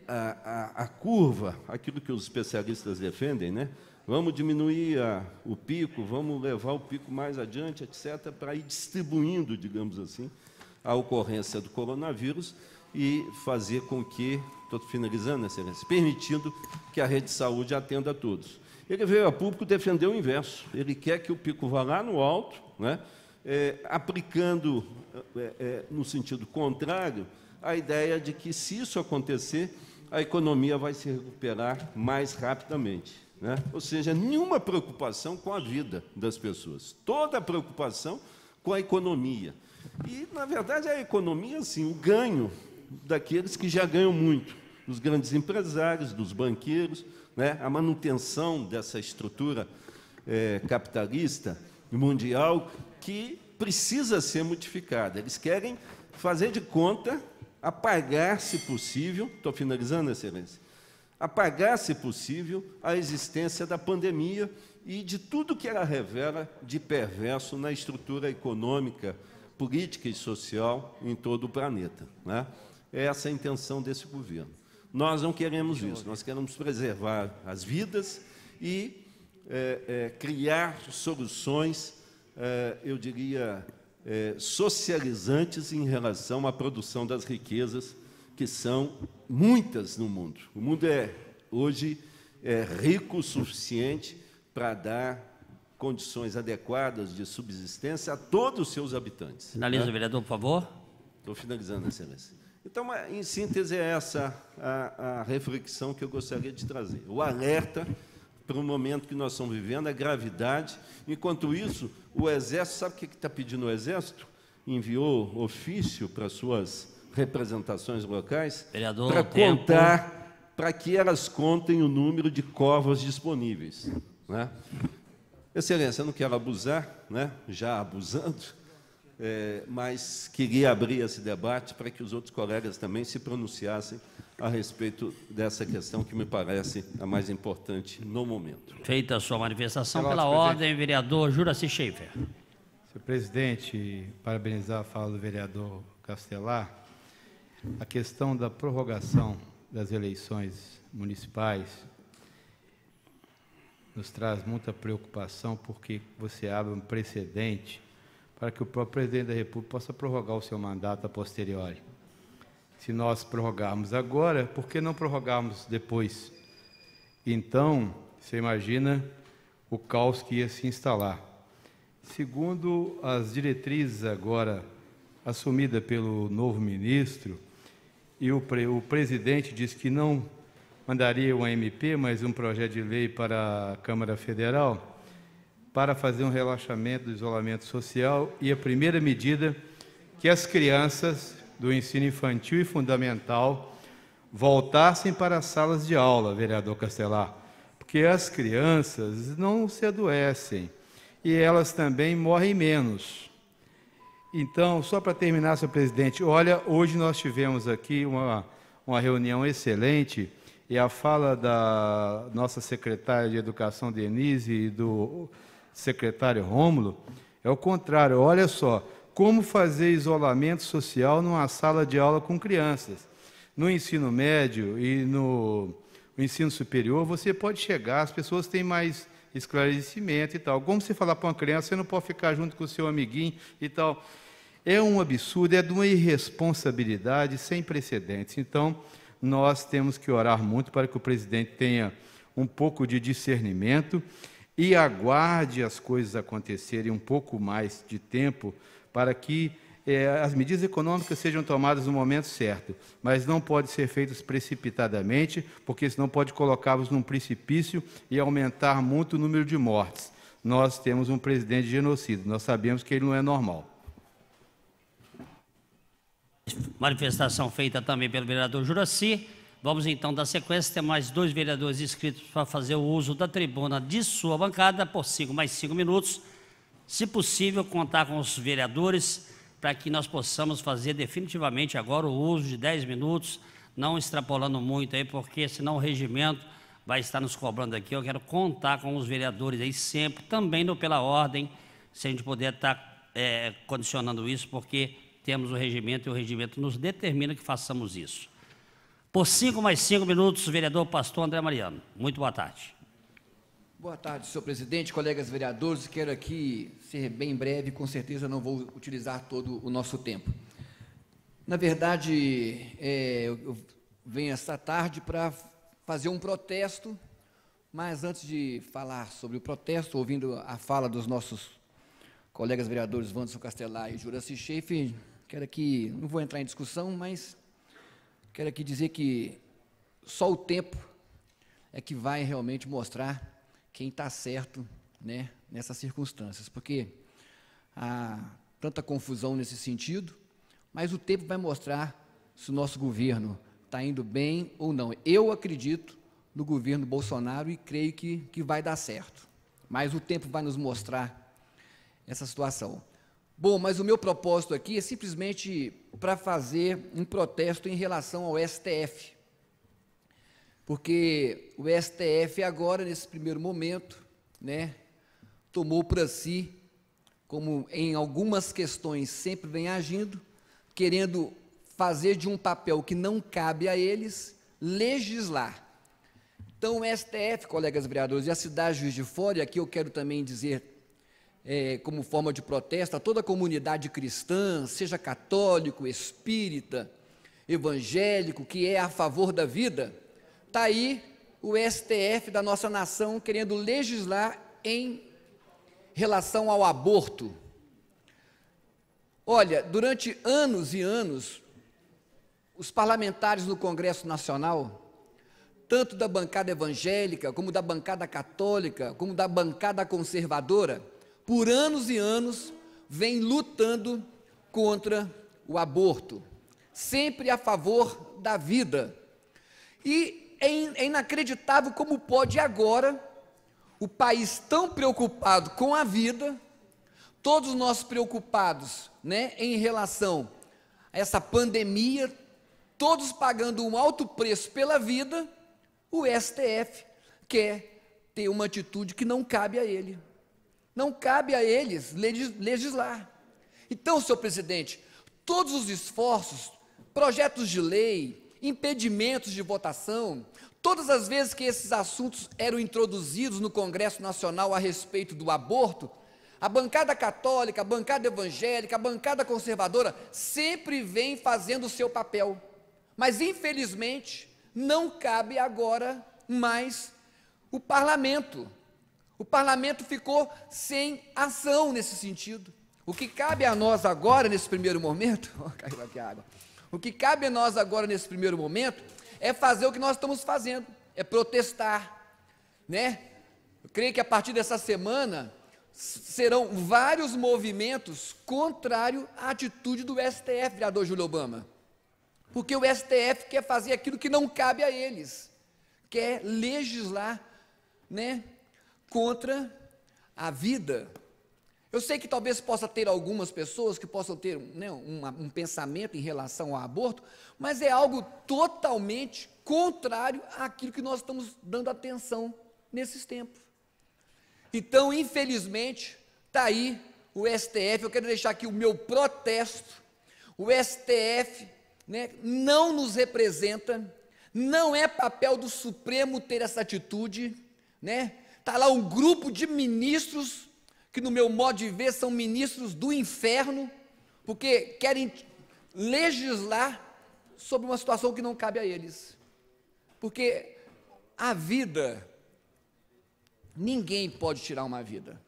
a curva, aquilo que os especialistas defendem, né, vamos diminuir o pico, vamos levar o pico mais adiante, etc., para ir distribuindo, digamos assim, a ocorrência do coronavírus e fazer com que, estou finalizando, Excelência, permitindo que a rede de saúde atenda a todos. Ele veio a público defender o inverso. Ele quer que o pico vá lá no alto, né, aplicando, no sentido contrário, a ideia de que, se isso acontecer, a economia vai se recuperar mais rapidamente, né? Ou seja, nenhuma preocupação com a vida das pessoas, toda a preocupação com a economia. E, na verdade, a economia, assim, o ganho daqueles que já ganham muito, dos grandes empresários, dos banqueiros, né? A manutenção dessa estrutura capitalista mundial que precisa ser modificada. Eles querem fazer de conta, apagar, se possível, estou finalizando, Excelência, apagar, se possível, a existência da pandemia e de tudo que ela revela de perverso na estrutura econômica, política e social em todo o planeta, né? Essa é a intenção desse governo. Nós não queremos isso, nós queremos preservar as vidas e criar soluções, eu diria, socializantes em relação à produção das riquezas, que são muitas no mundo. O mundo hoje é rico o suficiente para dar condições adequadas de subsistência a todos os seus habitantes. Finaliza, vereador, por favor. Estou finalizando, excelência. Então, em síntese, é essa a reflexão que eu gostaria de trazer. O alerta para o momento que nós estamos vivendo, a gravidade. Enquanto isso, o Exército, sabe o que está pedindo o Exército? Enviou ofício para suas representações locais para contar, para que elas contem o número de covas disponíveis. Né? Excelência, eu não quero abusar, né? Já abusando, mas queria abrir esse debate para que os outros colegas também se pronunciassem a respeito dessa questão que me parece a mais importante no momento. Feita a sua manifestação, pela ordem, vereador Juracy Schaefer. Senhor presidente, parabenizar a fala do vereador Castelar. A questão da prorrogação das eleições municipais nos traz muita preocupação, porque você abre um precedente para que o próprio presidente da República possa prorrogar o seu mandato a posteriori. Se nós prorrogarmos agora, por que não prorrogarmos depois? Então, você imagina o caos que ia se instalar. Segundo as diretrizes agora assumidas pelo novo ministro, e o presidente disse que não mandaria um MP, mas um projeto de lei para a Câmara Federal, para fazer um relaxamento do isolamento social, e a primeira medida que as crianças do ensino infantil e fundamental voltassem para as salas de aula, vereador Castelar, porque as crianças não se adoecem e elas também morrem menos. Então, só para terminar, senhor presidente, olha, hoje nós tivemos aqui uma reunião excelente, e a fala da nossa secretária de Educação, Denise, e do secretário Rômulo, é o contrário. Olha só, como fazer isolamento social numa sala de aula com crianças. No ensino médio e no ensino superior, você pode chegar, as pessoas têm mais esclarecimento e tal. Como você falar para uma criança, você não pode ficar junto com o seu amiguinho e tal. É um absurdo, é de uma irresponsabilidade sem precedentes. Então, nós temos que orar muito para que o presidente tenha um pouco de discernimento e aguarde as coisas acontecerem um pouco mais de tempo para que as medidas econômicas sejam tomadas no momento certo, mas não pode ser feitas precipitadamente, porque senão pode colocá-los num precipício e aumentar muito o número de mortes. Nós temos um presidente genocida, nós sabemos que ele não é normal. Manifestação feita também pelo vereador Juracy. Vamos então dar sequência. Tem mais 2 vereadores inscritos para fazer o uso da tribuna de sua bancada por 5 minutos. Se possível, contar com os vereadores para que nós possamos fazer definitivamente agora o uso de 10 minutos, não extrapolando muito aí, porque senão o regimento vai estar nos cobrando aqui. Eu quero contar com os vereadores aí sempre, também pela ordem, se a gente puder estar condicionando isso, porque temos o regimento e o regimento nos determina que façamos isso. Por 5 mais 5 minutos, vereador Pastor André Mariano. Muito boa tarde. Boa tarde, senhor presidente, colegas vereadores. Quero aqui ser bem breve, com certeza não vou utilizar todo o nosso tempo. Na verdade, eu venho esta tarde para fazer um protesto, mas antes de falar sobre o protesto, ouvindo a fala dos nossos colegas vereadores Wanderson Castelar e Juracy Schaefer, quero aqui, não vou entrar em discussão, mas quero aqui dizer que só o tempo é que vai realmente mostrar quem está certo, né, nessas circunstâncias, porque há tanta confusão nesse sentido, mas o tempo vai mostrar se o nosso governo está indo bem ou não. Eu acredito no governo Bolsonaro e creio que vai dar certo, mas o tempo vai nos mostrar essa situação. Bom, mas o meu propósito aqui é simplesmente para fazer um protesto em relação ao STF, porque o STF agora, nesse primeiro momento, né, tomou para si, como em algumas questões sempre vem agindo, querendo fazer de um papel que não cabe a eles, legislar. Então, o STF, colegas vereadores, e a cidade de Juiz de Fora, e aqui eu quero também dizer, como forma de protesto, a toda a comunidade cristã, seja católico, espírita, evangélico, que é a favor da vida, está aí o STF da nossa nação querendo legislar em relação ao aborto. Olha, durante anos e anos, os parlamentares no Congresso Nacional, tanto da bancada evangélica, como da bancada católica, como da bancada conservadora, por anos e anos, vem lutando contra o aborto, sempre a favor da vida. E é inacreditável como pode agora, o país tão preocupado com a vida, todos nós preocupados, né, em relação a essa pandemia, todos pagando um alto preço pela vida, o STF quer ter uma atitude que não cabe a ele. Não cabe a eles legislar. Então, senhor presidente, todos os esforços, projetos de lei, impedimentos de votação, todas as vezes que esses assuntos eram introduzidos no Congresso Nacional a respeito do aborto, a bancada católica, a bancada evangélica, a bancada conservadora sempre vem fazendo o seu papel. Mas, infelizmente, não cabe agora mais o parlamento. O parlamento ficou sem ação nesse sentido. O que cabe a nós agora, nesse primeiro momento, caiu aqui a água. O que cabe a nós agora, nesse primeiro momento, é fazer o que nós estamos fazendo, é protestar, né? Eu creio que a partir dessa semana serão vários movimentos contrários à atitude do STF, vereador Júlio Obama, porque o STF quer fazer aquilo que não cabe a eles, quer legislar, né, contra a vida. Eu sei que talvez possa ter algumas pessoas que possam ter, né, um pensamento em relação ao aborto, mas é algo totalmente contrário àquilo que nós estamos dando atenção nesses tempos. Então, infelizmente, está aí o STF. Eu quero deixar aqui o meu protesto. O STF, né, não nos representa, não é papel do Supremo ter essa atitude, né? Está lá um grupo de ministros que, no meu modo de ver, são ministros do inferno, porque querem legislar sobre uma situação que não cabe a eles. Porque a vida, ninguém pode tirar uma vida.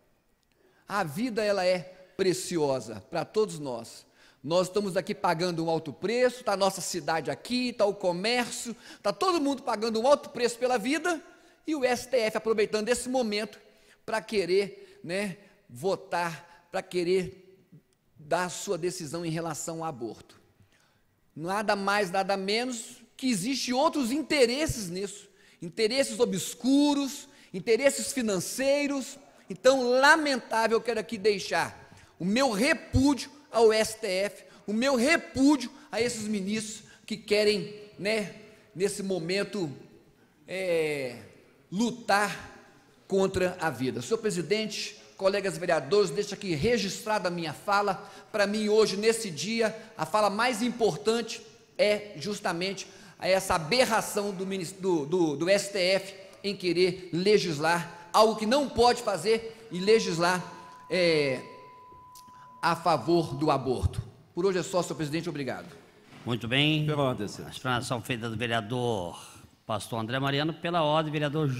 A vida, ela é preciosa para todos nós. Nós estamos aqui pagando um alto preço, está a nossa cidade aqui, está o comércio, está todo mundo pagando um alto preço pela vida, e o STF aproveitando esse momento para querer, né, votar, para querer dar a sua decisão em relação ao aborto. Nada mais, nada menos que existem outros interesses nisso, interesses obscuros, interesses financeiros. Então, lamentável, eu quero aqui deixar o meu repúdio ao STF, o meu repúdio a esses ministros que querem, né, nesse momento, lutar contra a vida. Senhor presidente, colegas vereadores, deixa aqui registrada a minha fala. Para mim, hoje, nesse dia, a fala mais importante é justamente essa aberração do STF em querer legislar algo que não pode fazer e legislar a favor do aborto. Por hoje é só, senhor presidente, obrigado. Muito bem. Pela ordem, a explanação feita do vereador pastor André Mariano, pela ordem, vereador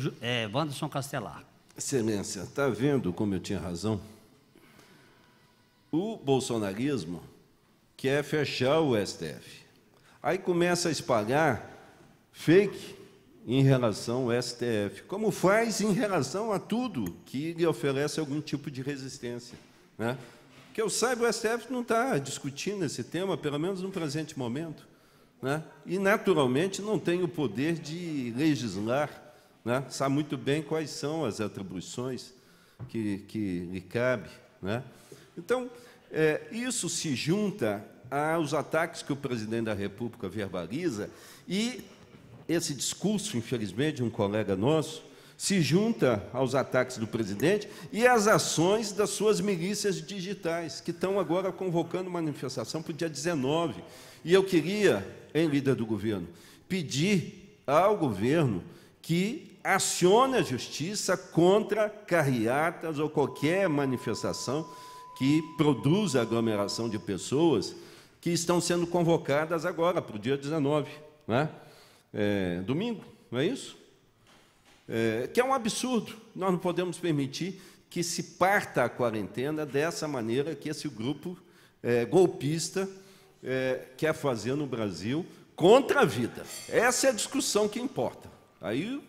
Wanderson Castelar. Excelência, está vendo como eu tinha razão? O bolsonarismo quer fechar o STF. Aí começa a espalhar fake em relação ao STF, como faz em relação a tudo que lhe oferece algum tipo de resistência, né? Que eu saiba, o STF não está discutindo esse tema, pelo menos no presente momento, né? E, naturalmente, não tem o poder de legislar, né? Sabe muito bem quais são as atribuições que lhe cabe, né? Então, isso se junta aos ataques que o presidente da República verbaliza, e esse discurso, infelizmente, de um colega nosso, se junta aos ataques do presidente e às ações das suas milícias digitais, que estão agora convocando manifestação para o dia 19. E eu queria, em líder do governo, pedir ao governo que acione a justiça contra carreatas ou qualquer manifestação que produza aglomeração de pessoas que estão sendo convocadas agora para o dia 19, né? Domingo, não é isso? Que é um absurdo. Nós não podemos permitir que se parta a quarentena dessa maneira que esse grupo golpista quer fazer no Brasil contra a vida. Essa é a discussão que importa. Aí o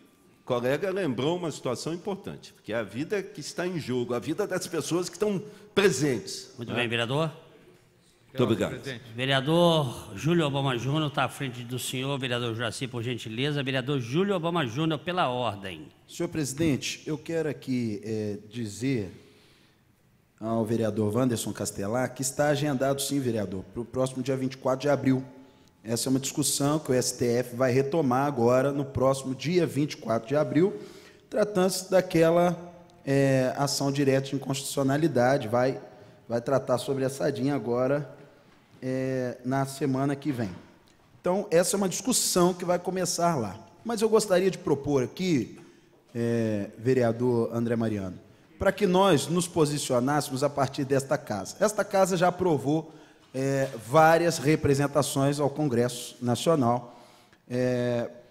colega lembrou uma situação importante, porque é a vida que está em jogo, a vida das pessoas que estão presentes. Muito bem, vereador. Muito obrigado. Vereador Júlio Obama Júnior está à frente do senhor, vereador Juraci, por gentileza. Vereador Júlio Obama Júnior, pela ordem. Senhor presidente, eu quero aqui dizer ao vereador Wanderson Castelar que está agendado, sim, vereador, para o próximo dia 24 de abril. Essa é uma discussão que o STF vai retomar agora no próximo dia 24 de abril, tratando-se daquela ação direta de inconstitucionalidade, vai tratar sobre essa DIN agora na semana que vem. Então, essa é uma discussão que vai começar lá. Mas eu gostaria de propor aqui, vereador André Mariano, para que nós nos posicionássemos a partir desta casa. Esta casa já aprovou várias representações ao Congresso Nacional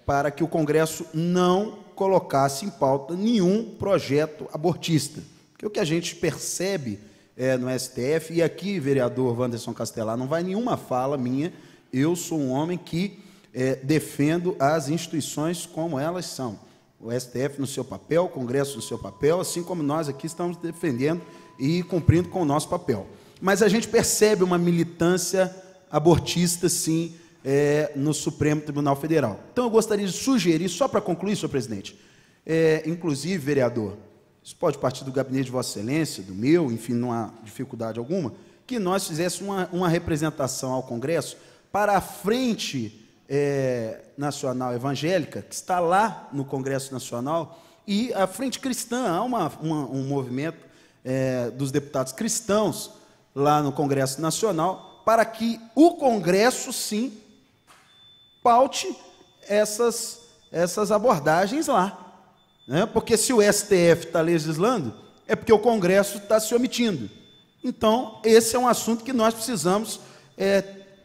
para que o Congresso não colocasse em pauta nenhum projeto abortista. Porque o que a gente percebe no STF, e aqui, vereador Wanderson Castelar, não vai nenhuma fala minha, eu sou um homem que defendo as instituições como elas são. O STF no seu papel, o Congresso no seu papel, assim como nós aqui estamos defendendo e cumprindo com o nosso papel. Mas a gente percebe uma militância abortista, sim, no Supremo Tribunal Federal. Então, eu gostaria de sugerir, só para concluir, senhor presidente, inclusive, vereador, isso pode partir do gabinete de Vossa Excelência, do meu, enfim, não há dificuldade alguma, que nós fizéssemos uma representação ao Congresso para a Frente Nacional Evangélica, que está lá no Congresso Nacional, e a Frente Cristã, há um movimento dos deputados cristãos lá no Congresso Nacional, para que o Congresso, sim, paute essas abordagens lá. Porque se o STF está legislando, é porque o Congresso está se omitindo. Então, esse é um assunto que nós precisamos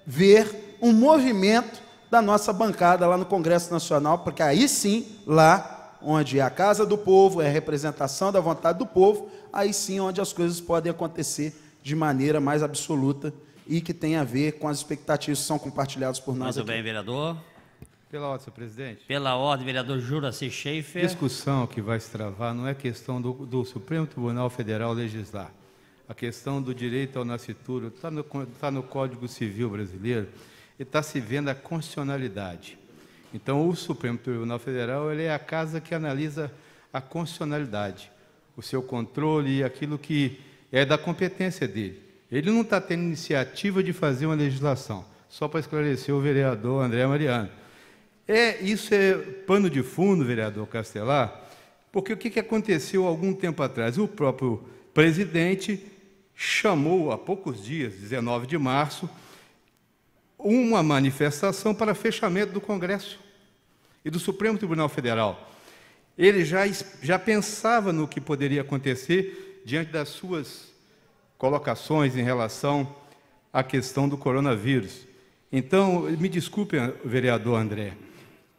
ver um movimento da nossa bancada lá no Congresso Nacional, porque aí sim, lá onde é a casa do povo, é a representação da vontade do povo, aí sim onde as coisas podem acontecer de maneira mais absoluta e que tem a ver com as expectativas que são compartilhadas por nós aqui. Muito bem, vereador. Pela ordem, senhor presidente. Pela ordem, vereador Juraci Schaefer. A discussão que vai se travar não é questão do Supremo Tribunal Federal legislar. A questão do direito ao nascituro está no Código Civil brasileiro e está se vendo a constitucionalidade. Então, o Supremo Tribunal Federal ele é a casa que analisa a constitucionalidade, o seu controle e aquilo que é da competência dele. Ele não está tendo iniciativa de fazer uma legislação, só para esclarecer o vereador André Mariano. Isso é pano de fundo, vereador Castelar, porque o que aconteceu há algum tempo atrás? O próprio presidente chamou, há poucos dias, 19 de março, uma manifestação para fechamento do Congresso e do Supremo Tribunal Federal. Ele já pensava no que poderia acontecer diante das suas colocações em relação à questão do coronavírus. Então, me desculpe, vereador André,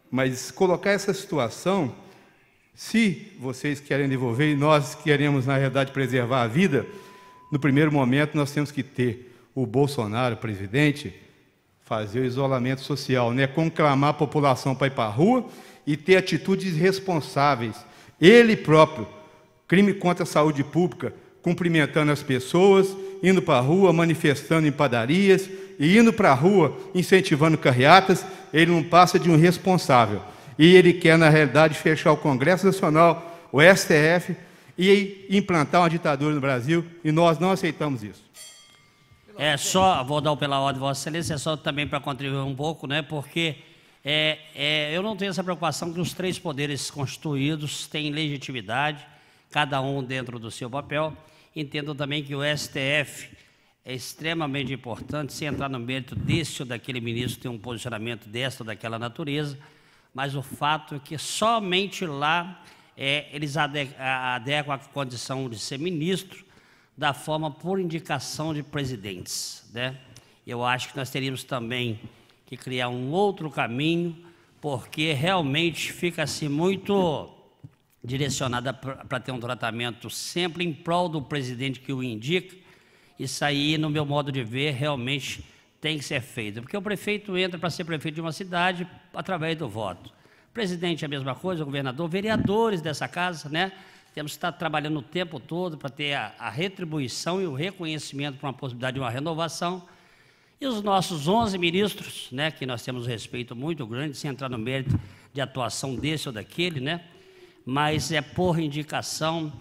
mas colocar essa situação, se vocês querem devolver e nós queremos, na realidade, preservar a vida, no primeiro momento nós temos que ter o Bolsonaro, presidente, fazer o isolamento social, né? Conclamar a população para ir para a rua e ter atitudes responsáveis. Ele próprio, crime contra a saúde pública, cumprimentando as pessoas, indo para a rua, manifestando em padarias e indo para a rua, incentivando carreatas, ele não passa de um responsável. E ele quer, na realidade, fechar o Congresso Nacional, o STF, e implantar uma ditadura no Brasil, e nós não aceitamos isso. Vou dar pela ordem, Vossa Excelência, só também para contribuir um pouco, né, porque eu não tenho essa preocupação que os três poderes constituídos têm legitimidade, cada um dentro do seu papel. Entendo também que o STF é extremamente importante, sem entrar no mérito desse ou daquele ministro ter um posicionamento desta ou daquela natureza, mas o fato é que somente lá eles adequam a condição de ser ministro da forma por indicação de presidentes, né? Eu acho que nós teríamos também que criar um outro caminho, porque realmente fica assim muito direcionada para ter um tratamento sempre em prol do presidente que o indica. Isso aí, no meu modo de ver, realmente tem que ser feito, porque o prefeito entra para ser prefeito de uma cidade através do voto. Presidente é a mesma coisa, governador, vereadores dessa casa, né? Temos que estar trabalhando o tempo todo para ter a retribuição e o reconhecimento para uma possibilidade de uma renovação. E os nossos 11 ministros, né, que nós temos um respeito muito grande, sem entrar no mérito de atuação desse ou daquele, né? Mas é por indicação.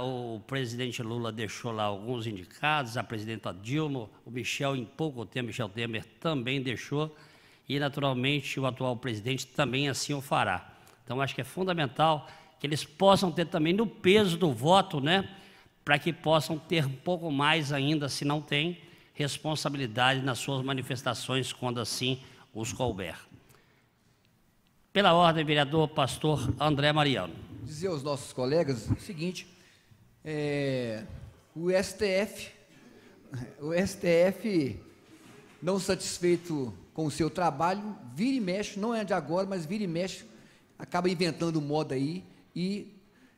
O presidente Lula deixou lá alguns indicados, a presidenta Dilma, o Michel, em pouco tempo, Michel Temer também deixou, e naturalmente o atual presidente também assim o fará. Então acho que é fundamental que eles possam ter também no peso do voto, né, para que possam ter um pouco mais ainda, se não tem, responsabilidade nas suas manifestações, quando assim os couber. Pela ordem, vereador pastor André Mariano. Dizer aos nossos colegas o seguinte: o STF, não satisfeito com o seu trabalho, vira e mexe, não é de agora, mas vira e mexe, acaba inventando moda aí e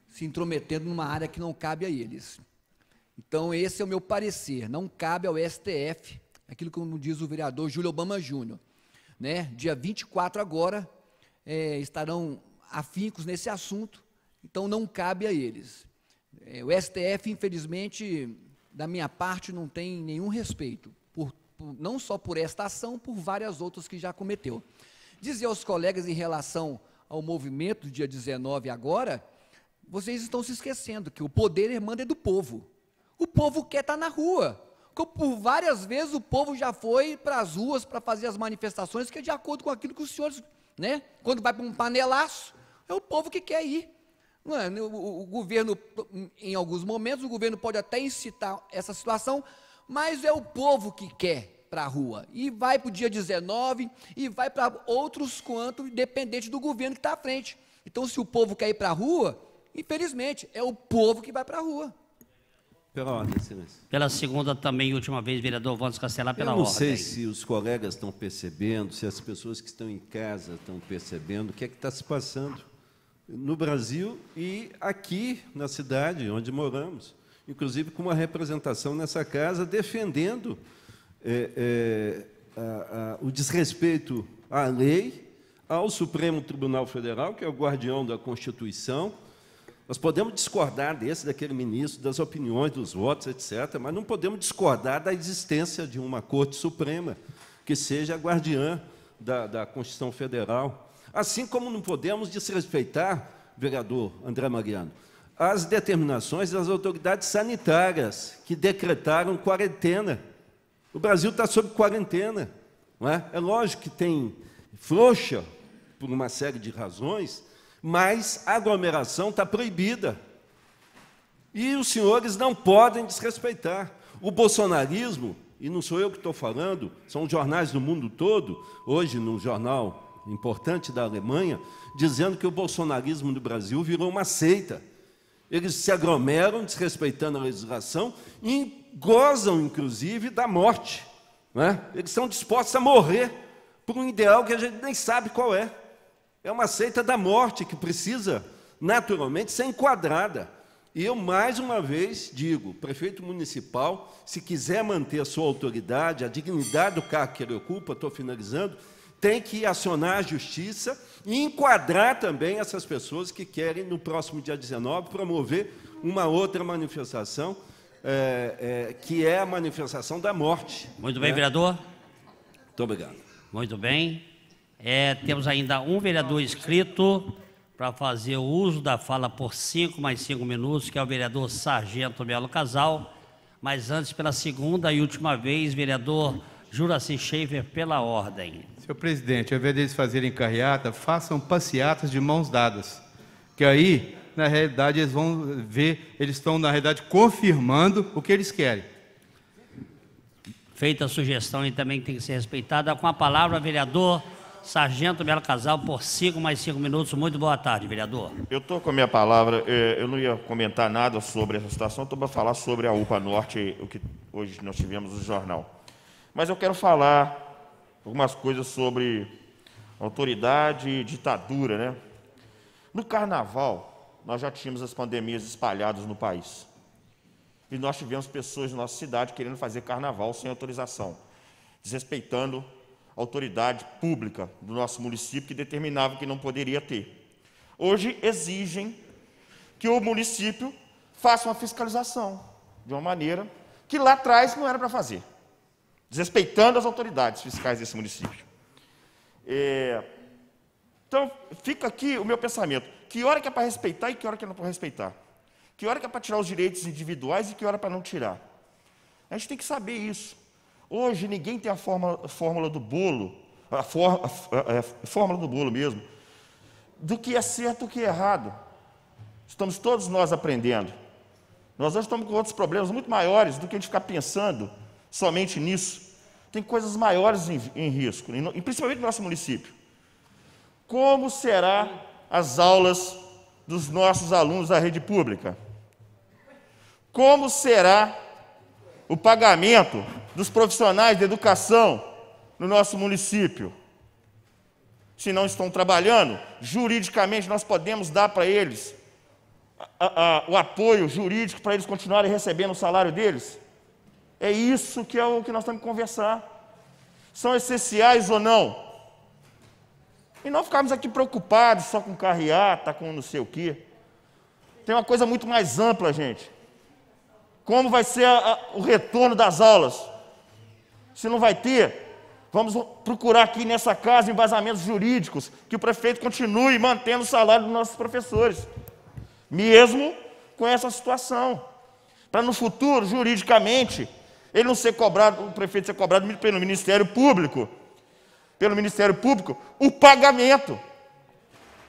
se intrometendo numa área que não cabe a eles. Então, esse é o meu parecer, não cabe ao STF, aquilo como diz o vereador Júlio Obama Júnior, né? Dia 24 agora, estarão afincos nesse assunto, então não cabe a eles. O STF, infelizmente, da minha parte, não tem nenhum respeito, não só por esta ação, por várias outras que já cometeu. Dizer aos colegas em relação ao movimento do dia 19 agora, vocês estão se esquecendo que o poder manda é do povo. O povo quer estar na rua. Por várias vezes o povo já foi para as ruas para fazer as manifestações, que é de acordo com aquilo que os senhores, né? Quando vai para um panelaço, é o povo que quer ir. Não é? O governo, em alguns momentos, o governo pode até incitar essa situação, mas é o povo que quer para a rua. E vai para o dia 19, e vai para outros quanto, independente do governo que está à frente. Então, se o povo quer ir para a rua, infelizmente, é o povo que vai para a rua. Pela ordem, excelência. Pela segunda também e última vez, vereador Wanderson Castelar, pela ordem. Eu não sei se os colegas estão percebendo, se as pessoas que estão em casa estão percebendo o que é que está se passando no Brasil e aqui na cidade onde moramos, inclusive com uma representação nessa casa defendendo o desrespeito à lei, ao Supremo Tribunal Federal, que é o guardião da Constituição. Nós podemos discordar daquele ministro, das opiniões, dos votos, etc., mas não podemos discordar da existência de uma Corte Suprema que seja a guardiã da Constituição Federal. Assim como não podemos desrespeitar, vereador André Mariano, as determinações das autoridades sanitárias que decretaram quarentena. O Brasil está sob quarentena. Não é? É lógico que tem frouxa, por uma série de razões, mas a aglomeração está proibida. E os senhores não podem desrespeitar. O bolsonarismo, e não sou eu que estou falando, são jornais do mundo todo, hoje num jornal importante da Alemanha, dizendo que o bolsonarismo no Brasil virou uma seita. Eles se aglomeram, desrespeitando a legislação, e gozam, inclusive, da morte. Não é? Eles estão dispostos a morrer por um ideal que a gente nem sabe qual é. É uma seita da morte que precisa, naturalmente, ser enquadrada. E eu, mais uma vez, digo, prefeito municipal, se quiser manter a sua autoridade, a dignidade do cargo que ele ocupa, estou finalizando, tem que acionar a justiça e enquadrar também essas pessoas que querem, no próximo dia 19, promover uma outra manifestação, que é a manifestação da morte. Muito bem, vereador. Muito obrigado. Muito bem. Temos ainda um vereador inscrito para fazer o uso da fala por 5 mais 5 minutos, que é o vereador Sargento Melo Casal. Mas antes, pela segunda e última vez, vereador Juraci Schaefer, pela ordem. Senhor presidente, ao invés deles fazerem carreata, façam passeatas de mãos dadas, que aí, na realidade, eles vão ver, eles estão, na realidade, confirmando o que eles querem. Feita a sugestão e também tem que ser respeitada. Com a palavra, vereador Sargento Melo Casal, por 5 mais 5 minutos. Muito boa tarde, vereador. Eu estou com a minha palavra, eu não ia comentar nada sobre essa situação, estou para falar sobre a UPA Norte, o que hoje nós tivemos no jornal. Mas eu quero falar algumas coisas sobre autoridade e ditadura, né? No Carnaval, nós já tínhamos as pandemias espalhadas no país. E nós tivemos pessoas na nossa cidade querendo fazer Carnaval sem autorização, desrespeitando a autoridade pública do nosso município que determinava que não poderia ter. Hoje exigem que o município faça uma fiscalização de uma maneira que lá atrás não era para fazer, desrespeitando as autoridades fiscais desse município. Então, fica aqui o meu pensamento. Que hora que é para respeitar e que hora que não é para respeitar? Que hora que é para tirar os direitos individuais e que hora para não tirar? A gente tem que saber isso. Hoje, ninguém tem a fórmula do bolo, a fórmula do bolo mesmo, do que é certo e o que é errado. Estamos todos nós aprendendo. Nós hoje estamos com outros problemas muito maiores do que a gente ficar pensando somente nisso. Tem coisas maiores em risco, e principalmente no nosso município. Como serão as aulas dos nossos alunos da rede pública? Como será o pagamento dos profissionais de educação no nosso município? Se não estão trabalhando, juridicamente nós podemos dar para eles o apoio jurídico para eles continuarem recebendo o salário deles? É isso que é o que nós temos que conversar. São essenciais ou não? E não ficarmos aqui preocupados só com carreata, com não sei o quê. Tem uma coisa muito mais ampla, gente. Como vai ser o retorno das aulas? Se não vai ter, vamos procurar aqui nessa casa embasamentos jurídicos, que o prefeito continue mantendo o salário dos nossos professores, mesmo com essa situação. Para no futuro, juridicamente, ele não ser cobrado, o prefeito ser cobrado pelo Ministério Público, o pagamento.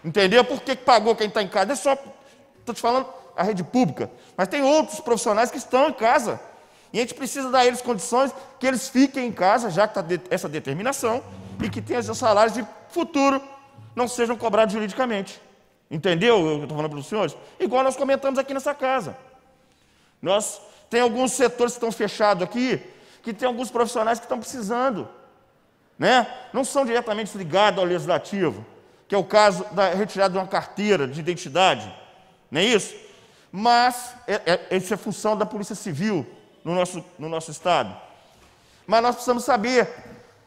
Entendeu? Por que pagou quem está em casa? Não é só, estou te falando, a rede pública, mas tem outros profissionais que estão em casa. E a gente precisa dar a eles condições que eles fiquem em casa, já que está essa determinação, e que tenham seus salários de futuro não sejam cobrados juridicamente. Entendeu o que eu estou falando para os senhores? Igual nós comentamos aqui nessa casa. Tem alguns setores que estão fechados aqui, que tem alguns profissionais que estão precisando, né? Não são diretamente ligados ao legislativo, que é o caso da retirada de uma carteira de identidade, não é isso? Mas essa é função da Polícia Civil no nosso estado. Mas nós precisamos saber,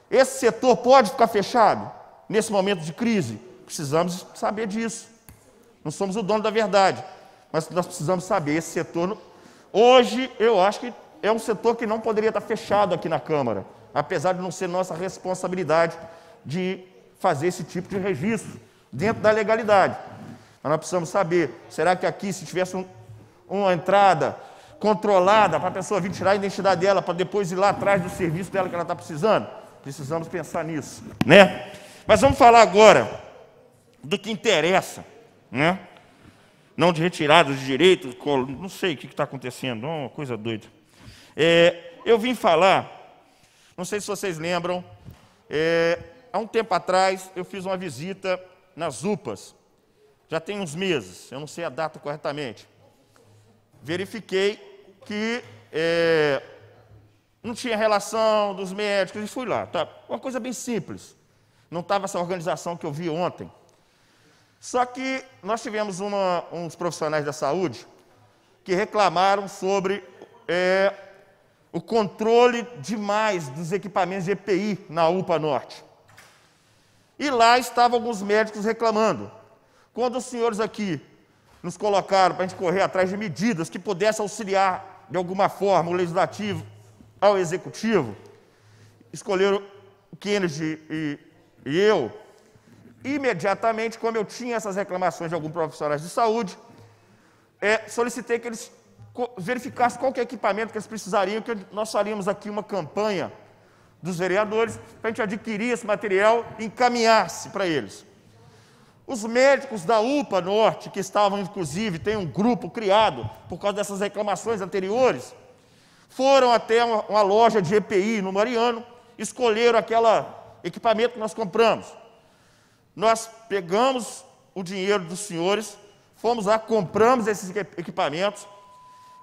esse setor pode ficar fechado nesse momento de crise? Precisamos saber disso. Não somos o dono da verdade, mas nós precisamos saber, esse setor, hoje eu acho que é um setor que não poderia estar fechado aqui na Câmara, apesar de não ser nossa responsabilidade de fazer esse tipo de registro dentro da legalidade. Mas nós precisamos saber, será que aqui, se tivesse uma entrada controlada para a pessoa vir tirar a identidade dela, para depois ir lá atrás do serviço dela que ela está precisando? Precisamos pensar nisso, né? Mas vamos falar agora do que interessa, né? Não de retirada de direitos, não sei o que está acontecendo, uma coisa doida. Eu vim falar, não sei se vocês lembram, há um tempo atrás eu fiz uma visita nas UPAs, já tem uns meses, eu não sei a data corretamente. Verifiquei que não tinha relação dos médicos e fui lá. Tá? Uma coisa bem simples. Não estava essa organização que eu vi ontem. Só que nós tivemos uns profissionais da saúde que reclamaram sobre o controle demais dos equipamentos de EPI na UPA Norte. E lá estavam alguns médicos reclamando. Quando os senhores aqui nos colocaram para a gente correr atrás de medidas que pudessem auxiliar, de alguma forma, o Legislativo ao Executivo, escolheram o Kennedy e eu, imediatamente, como eu tinha essas reclamações de alguns profissionais de saúde, solicitei que eles verificassem qual que é o equipamento que eles precisariam, que nós faríamos aqui uma campanha dos vereadores para a gente adquirir esse material e encaminhar-se para eles. Os médicos da UPA Norte, que estavam, inclusive, tem um grupo criado por causa dessas reclamações anteriores, foram até uma loja de EPI no Mariano, escolheram aquele equipamento que nós compramos. nós pegamos o dinheiro dos senhores, fomos lá, compramos esses equipamentos,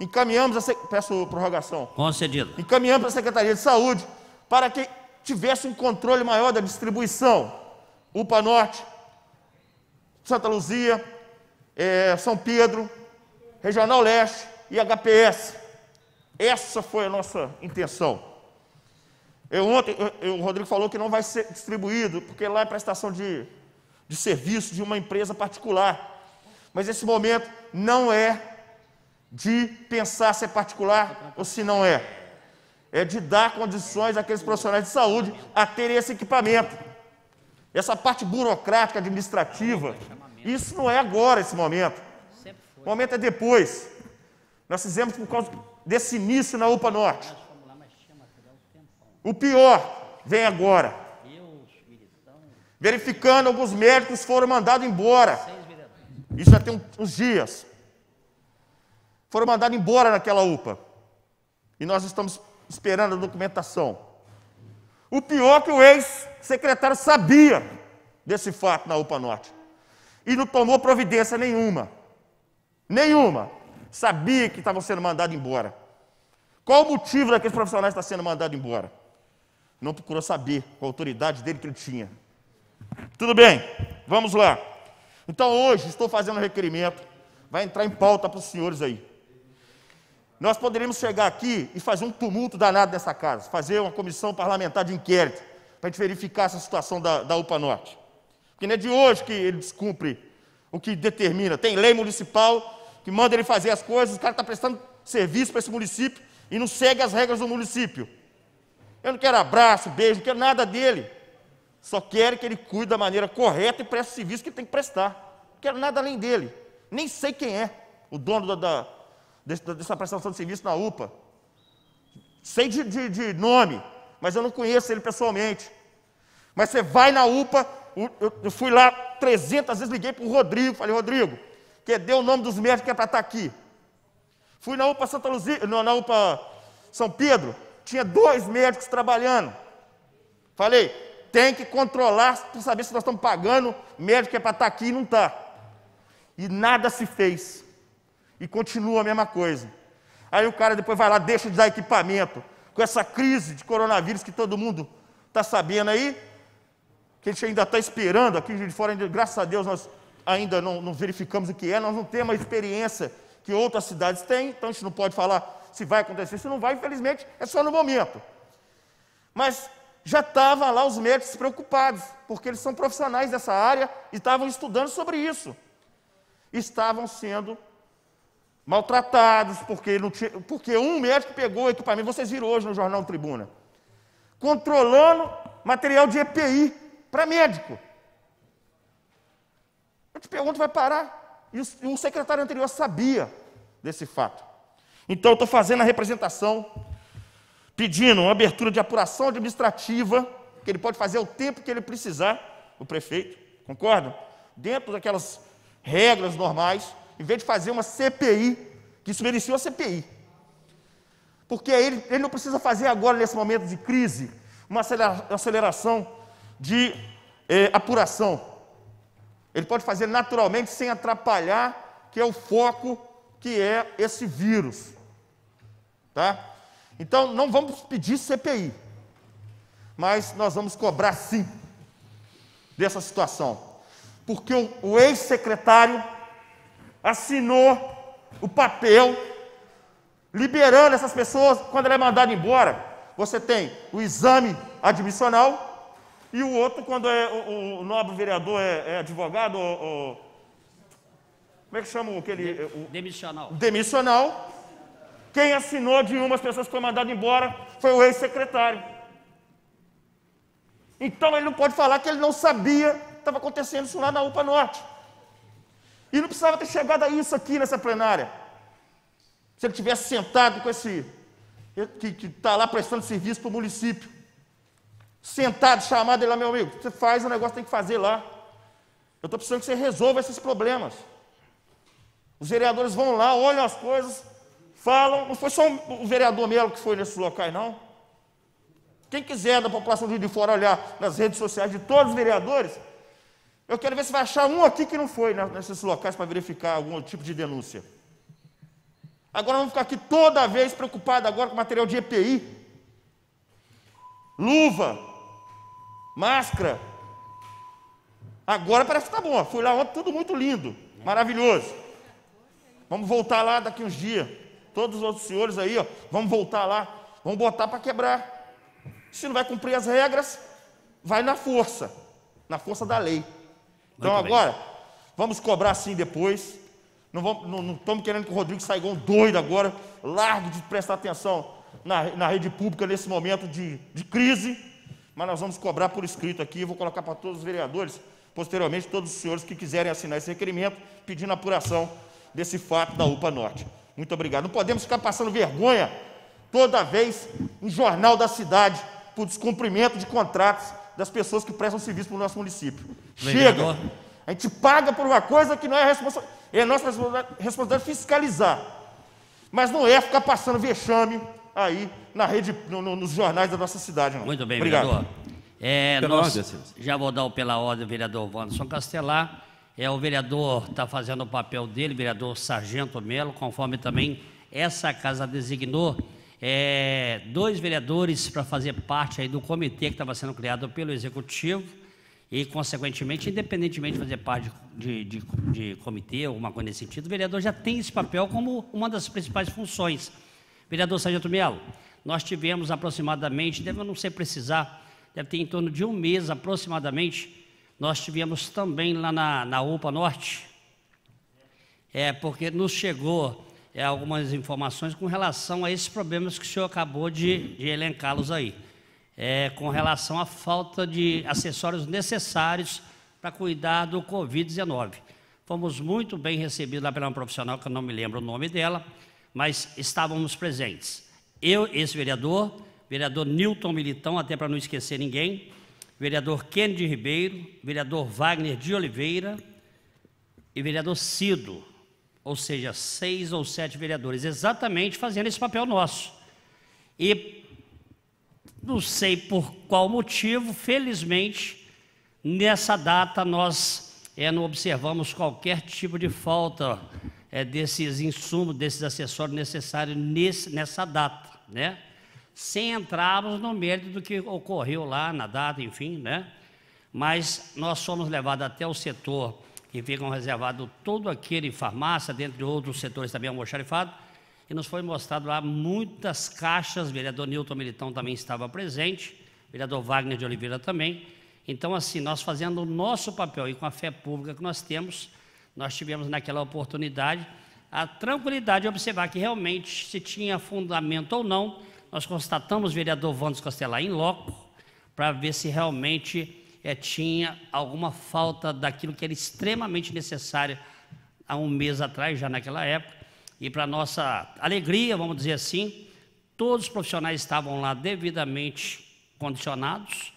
encaminhamos, peço prorrogação. Concedido. Encaminhamos para a Secretaria de Saúde para que tivesse um controle maior da distribuição. UPA Norte, Santa Luzia, São Pedro, Regional Leste e HPS. Essa foi a nossa intenção. O Rodrigo falou que não vai ser distribuído, porque lá é prestação de serviço de uma empresa particular. Mas esse momento não é de pensar se é particular ou se não é. É de dar condições àqueles profissionais de saúde a terem esse equipamento. Essa parte burocrática, administrativa, isso não é agora, esse momento. O momento é depois. Nós fizemos por causa desse início na UPA Norte. O pior vem agora. Verificando, alguns médicos foram mandados embora. Isso já tem uns dias. Foram mandados embora naquela UPA. E nós estamos esperando a documentação. O pior é que o ex-secretário sabia desse fato na UPA Norte. E não tomou providência nenhuma. Nenhuma. Sabia que estavam sendo mandados embora. Qual o motivo daqueles profissionais estar sendo mandados embora? Não procurou saber qual a autoridade dele que ele tinha. Tudo bem, vamos lá. Então hoje estou fazendo um requerimento, vai entrar em pauta para os senhores aí. Nós poderíamos chegar aqui e fazer um tumulto danado nessa casa, fazer uma comissão parlamentar de inquérito, para a gente verificar essa situação da UPA Norte. Porque não é de hoje que ele descumpre o que determina. Tem lei municipal que manda ele fazer as coisas, o cara está prestando serviço para esse município e não segue as regras do município. Eu não quero abraço, beijo, não quero nada dele. Só quero que ele cuide da maneira correta e preste o serviço que ele tem que prestar. Não quero nada além dele. Nem sei quem é o dono dessa prestação de serviço na UPA. Sei de nome, mas eu não conheço ele pessoalmente. Mas você vai na UPA, eu fui lá 300 vezes, liguei para o Rodrigo, falei, Rodrigo, dê o nome dos médicos que é para estar aqui. Fui na UPA Santa Luzia, na UPA São Pedro, tinha 2 médicos trabalhando. Falei, tem que controlar para saber se nós estamos pagando médico que é para estar aqui e não está. E nada se fez. E continua a mesma coisa. Aí o cara depois vai lá, deixa de dar equipamento. Com essa crise de coronavírus que todo mundo está sabendo aí, que a gente ainda está esperando, aqui de fora, graças a Deus, nós ainda não verificamos o que é, nós não temos a experiência que outras cidades têm, então a gente não pode falar se vai acontecer, se não vai, infelizmente, é só no momento. Mas já estavam lá os médicos preocupados, porque eles são profissionais dessa área e estavam estudando sobre isso. Estavam sendo maltratados, porque um médico pegou o equipamento, vocês viram hoje no Jornal Tribuna, controlando material de EPI para médico. Eu te pergunto, vai parar? E o secretário anterior sabia desse fato. Então, eu estou fazendo a representação, pedindo uma abertura de apuração administrativa, que ele pode fazer o tempo que ele precisar, o prefeito, concordam? Dentro daquelas regras normais, em vez de fazer uma CPI, que isso merecia uma CPI. Porque ele não precisa fazer agora, nesse momento de crise, uma aceleração de apuração. Ele pode fazer naturalmente, sem atrapalhar, que é o foco, que é esse vírus. Tá? Então, não vamos pedir CPI, mas nós vamos cobrar, sim, dessa situação. Porque o ex-secretário assinou o papel liberando essas pessoas quando ele é mandado embora. Você tem o exame admissional e o outro, quando o nobre vereador é advogado, como é que chama aquele? Demissional. Demissional. Quem assinou de umas pessoas que foi mandado embora foi o ex-secretário. Então ele não pode falar que ele não sabia que estava acontecendo isso lá na UPA Norte. E não precisava ter chegado a isso aqui nessa plenária. Se ele tivesse sentado com esse, que está lá prestando serviço para o município, sentado, chamado ele lá, meu amigo, você faz o negócio, tem que fazer lá. Eu estou precisando que você resolva esses problemas. Os vereadores vão lá, olham as coisas, falam, não foi só o vereador Melo que foi nesses locais, não. Quem quiser da população de Fora olhar nas redes sociais de todos os vereadores, Eu quero ver se vai achar um aqui que não foi nesses locais para verificar algum tipo de denúncia. Agora vamos ficar aqui toda vez preocupados agora com material de EPI. Luva, máscara. Agora parece que está bom. Fui lá ontem, tudo muito lindo, maravilhoso. Vamos voltar lá daqui uns dias. Todos os outros senhores aí, ó, vamos voltar lá. Vamos botar para quebrar. Se não vai cumprir as regras, vai na força da lei. Então agora, vamos cobrar sim depois. Não estamos querendo que o Rodrigo saia igual um doido agora, largue de prestar atenção na rede pública nesse momento de crise, mas nós vamos cobrar por escrito aqui, vou colocar para todos os vereadores, posteriormente todos os senhores que quiserem assinar esse requerimento, pedindo apuração desse fato da UPA Norte. Muito obrigado. Não podemos ficar passando vergonha toda vez em jornal da cidade por descumprimento de contratos das pessoas que prestam serviço para o nosso município. Chega! A gente paga por uma coisa que não é nossa responsabilidade fiscalizar. Mas não é ficar passando vexame aí na rede, nos jornais da nossa cidade. Não. Muito bem, obrigado. Vereador. Já vou dar pela ordem o vereador Wanderson Castelar. O vereador está fazendo o papel dele, vereador Sargento Melo, conforme também essa casa designou 2 vereadores para fazer parte aí do comitê que estava sendo criado pelo Executivo e, consequentemente, independentemente de fazer parte de comitê, alguma coisa nesse sentido, o vereador já tem esse papel como uma das principais funções. Vereador Sargento Melo, nós tivemos aproximadamente, eu não sei precisar, deve ter em torno de um mês aproximadamente, nós tivemos também lá na UPA Norte, porque nos chegou algumas informações com relação a esses problemas que o senhor acabou de elencá-los aí, com relação à falta de acessórios necessários para cuidar do Covid-19. Fomos muito bem recebidos lá pela uma profissional, que eu não me lembro o nome dela, mas estávamos presentes. Eu, esse vereador Nilton Militão, até para não esquecer ninguém, vereador Kennedy Ribeiro, vereador Wagner de Oliveira e vereador Cido, ou seja, 6 ou 7 vereadores, exatamente fazendo esse papel nosso. E não sei por qual motivo, felizmente, nessa data nós não observamos qualquer tipo de falta desses insumos, desses acessórios necessários nessa data, né? Sem entrarmos no mérito do que ocorreu lá na data, enfim, né? Mas nós fomos levados até o setor que ficam reservado todo aquele farmácia, dentre outros setores também almoxarifado, e nos foi mostrado lá muitas caixas, o vereador Nilton Militão também estava presente, o vereador Wagner de Oliveira também. Então, assim, nós fazendo o nosso papel e com a fé pública que nós temos, nós tivemos naquela oportunidade a tranquilidade de observar que realmente, se tinha fundamento ou não, nós constatamos o vereador Wanderson Castelar em loco para ver se realmente tinha alguma falta daquilo que era extremamente necessário há um mês atrás, já naquela época. E para nossa alegria, vamos dizer assim, todos os profissionais estavam lá devidamente condicionados,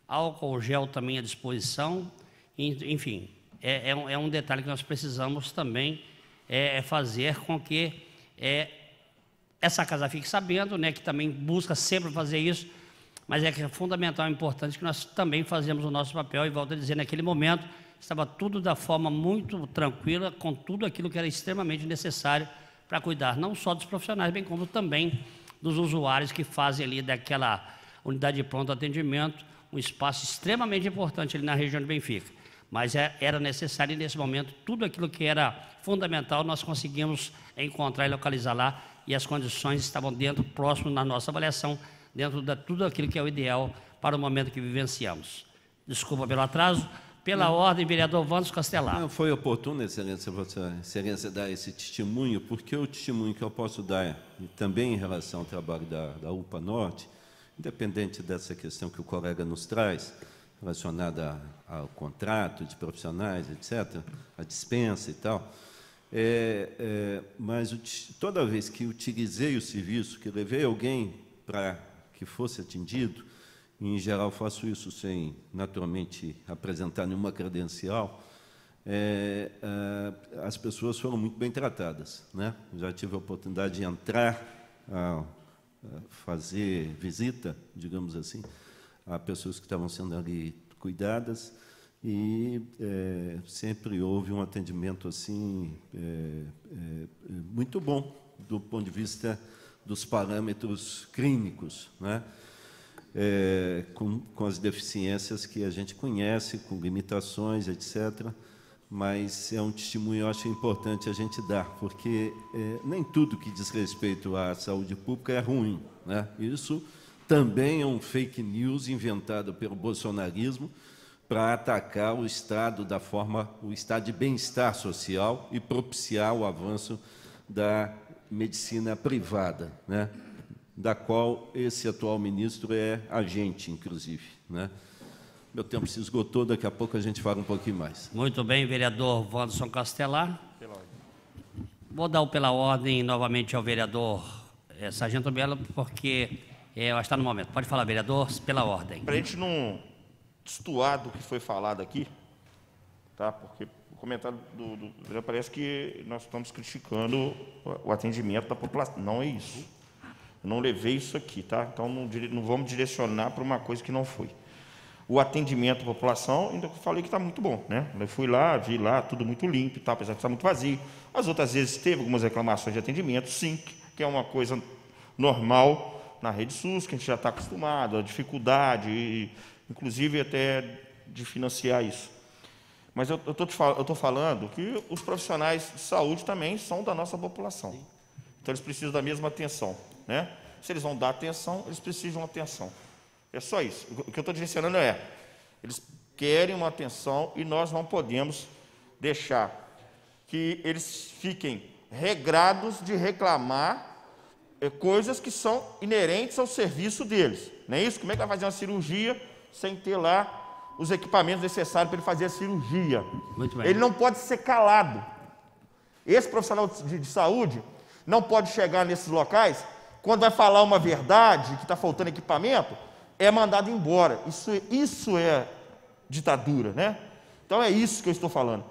álcool gel também à disposição, enfim, é um detalhe que nós precisamos também fazer com que essa casa fique sabendo, né, que também busca sempre fazer isso, mas que é fundamental e importante que nós também fazemos o nosso papel, e volto a dizer, naquele momento estava tudo da forma muito tranquila, com tudo aquilo que era extremamente necessário para cuidar, não só dos profissionais, bem como também dos usuários que fazem ali daquela unidade de pronto atendimento, um espaço extremamente importante ali na região de Benfica. Mas era necessário, e nesse momento, tudo aquilo que era fundamental, nós conseguimos encontrar e localizar lá, e as condições estavam próximo na nossa avaliação, dentro de tudo aquilo que é o ideal para o momento que vivenciamos. Desculpa pelo atraso. Pela ordem, vereador Wanderson Castelar. Não, foi oportuno, Excelência, Vossa Excelência, dar esse testemunho, porque o testemunho que eu posso dar, também em relação ao trabalho da UPA Norte, independente dessa questão que o colega nos traz, relacionada ao contrato de profissionais, etc., a dispensa e tal, mas toda vez que utilizei o serviço, que levei alguém para que fosse atendido, e, em geral, faço isso sem, naturalmente, apresentar nenhuma credencial, as pessoas foram muito bem tratadas, né? Já tive a oportunidade de entrar, fazer visita, digamos assim, a pessoas que estavam sendo ali cuidadas, e sempre houve um atendimento assim muito bom do ponto de vista dos parâmetros clínicos, né? Com as deficiências que a gente conhece, com limitações, etc., mas é um testemunho, eu acho importante a gente dar, porque nem tudo que diz respeito à saúde pública é ruim, né? Isso também é um fake news inventado pelo bolsonarismo para atacar o estado o estado de bem-estar social e propiciar o avanço da medicina privada, né? Da qual esse atual ministro é agente, inclusive, né? Meu tempo se esgotou, daqui a pouco a gente fala um pouquinho mais. Muito bem, vereador Wanderson Castelar. Vou dar o pela ordem novamente ao vereador Sargento Mello, porque eu acho que está no momento. Pode falar, vereador, pela ordem. Para a gente não destoar do que foi falado aqui, tá? Porque o comentário do vereador parece que nós estamos criticando o atendimento da população. Não é isso. Eu não levei isso aqui, tá? Então não vamos direcionar para uma coisa que não foi. O atendimento à população, ainda falei que está muito bom, né? Eu fui lá, vi lá, tudo muito limpo, tá? Apesar de estar muito vazio. As outras vezes teve algumas reclamações de atendimento, sim, que é uma coisa normal na rede SUS, que a gente já está acostumado, a dificuldade, inclusive até de financiar isso. Mas eu estou falando que os profissionais de saúde também são da nossa população. Então, eles precisam da mesma atenção, né? Se eles vão dar atenção, eles precisam de atenção. É só isso. O que eu estou direcionando eles querem uma atenção e nós não podemos deixar que eles fiquem regrados de reclamar coisas que são inerentes ao serviço deles. Não é isso? Como é que vai fazer uma cirurgia sem ter lá os equipamentos necessários para ele fazer a cirurgia? Muito bem. Ele não pode ser calado. Esse profissional de saúde não pode chegar nesses locais, quando vai falar uma verdade, que está faltando equipamento, é mandado embora. Isso é ditadura, né? Então é isso que eu estou falando.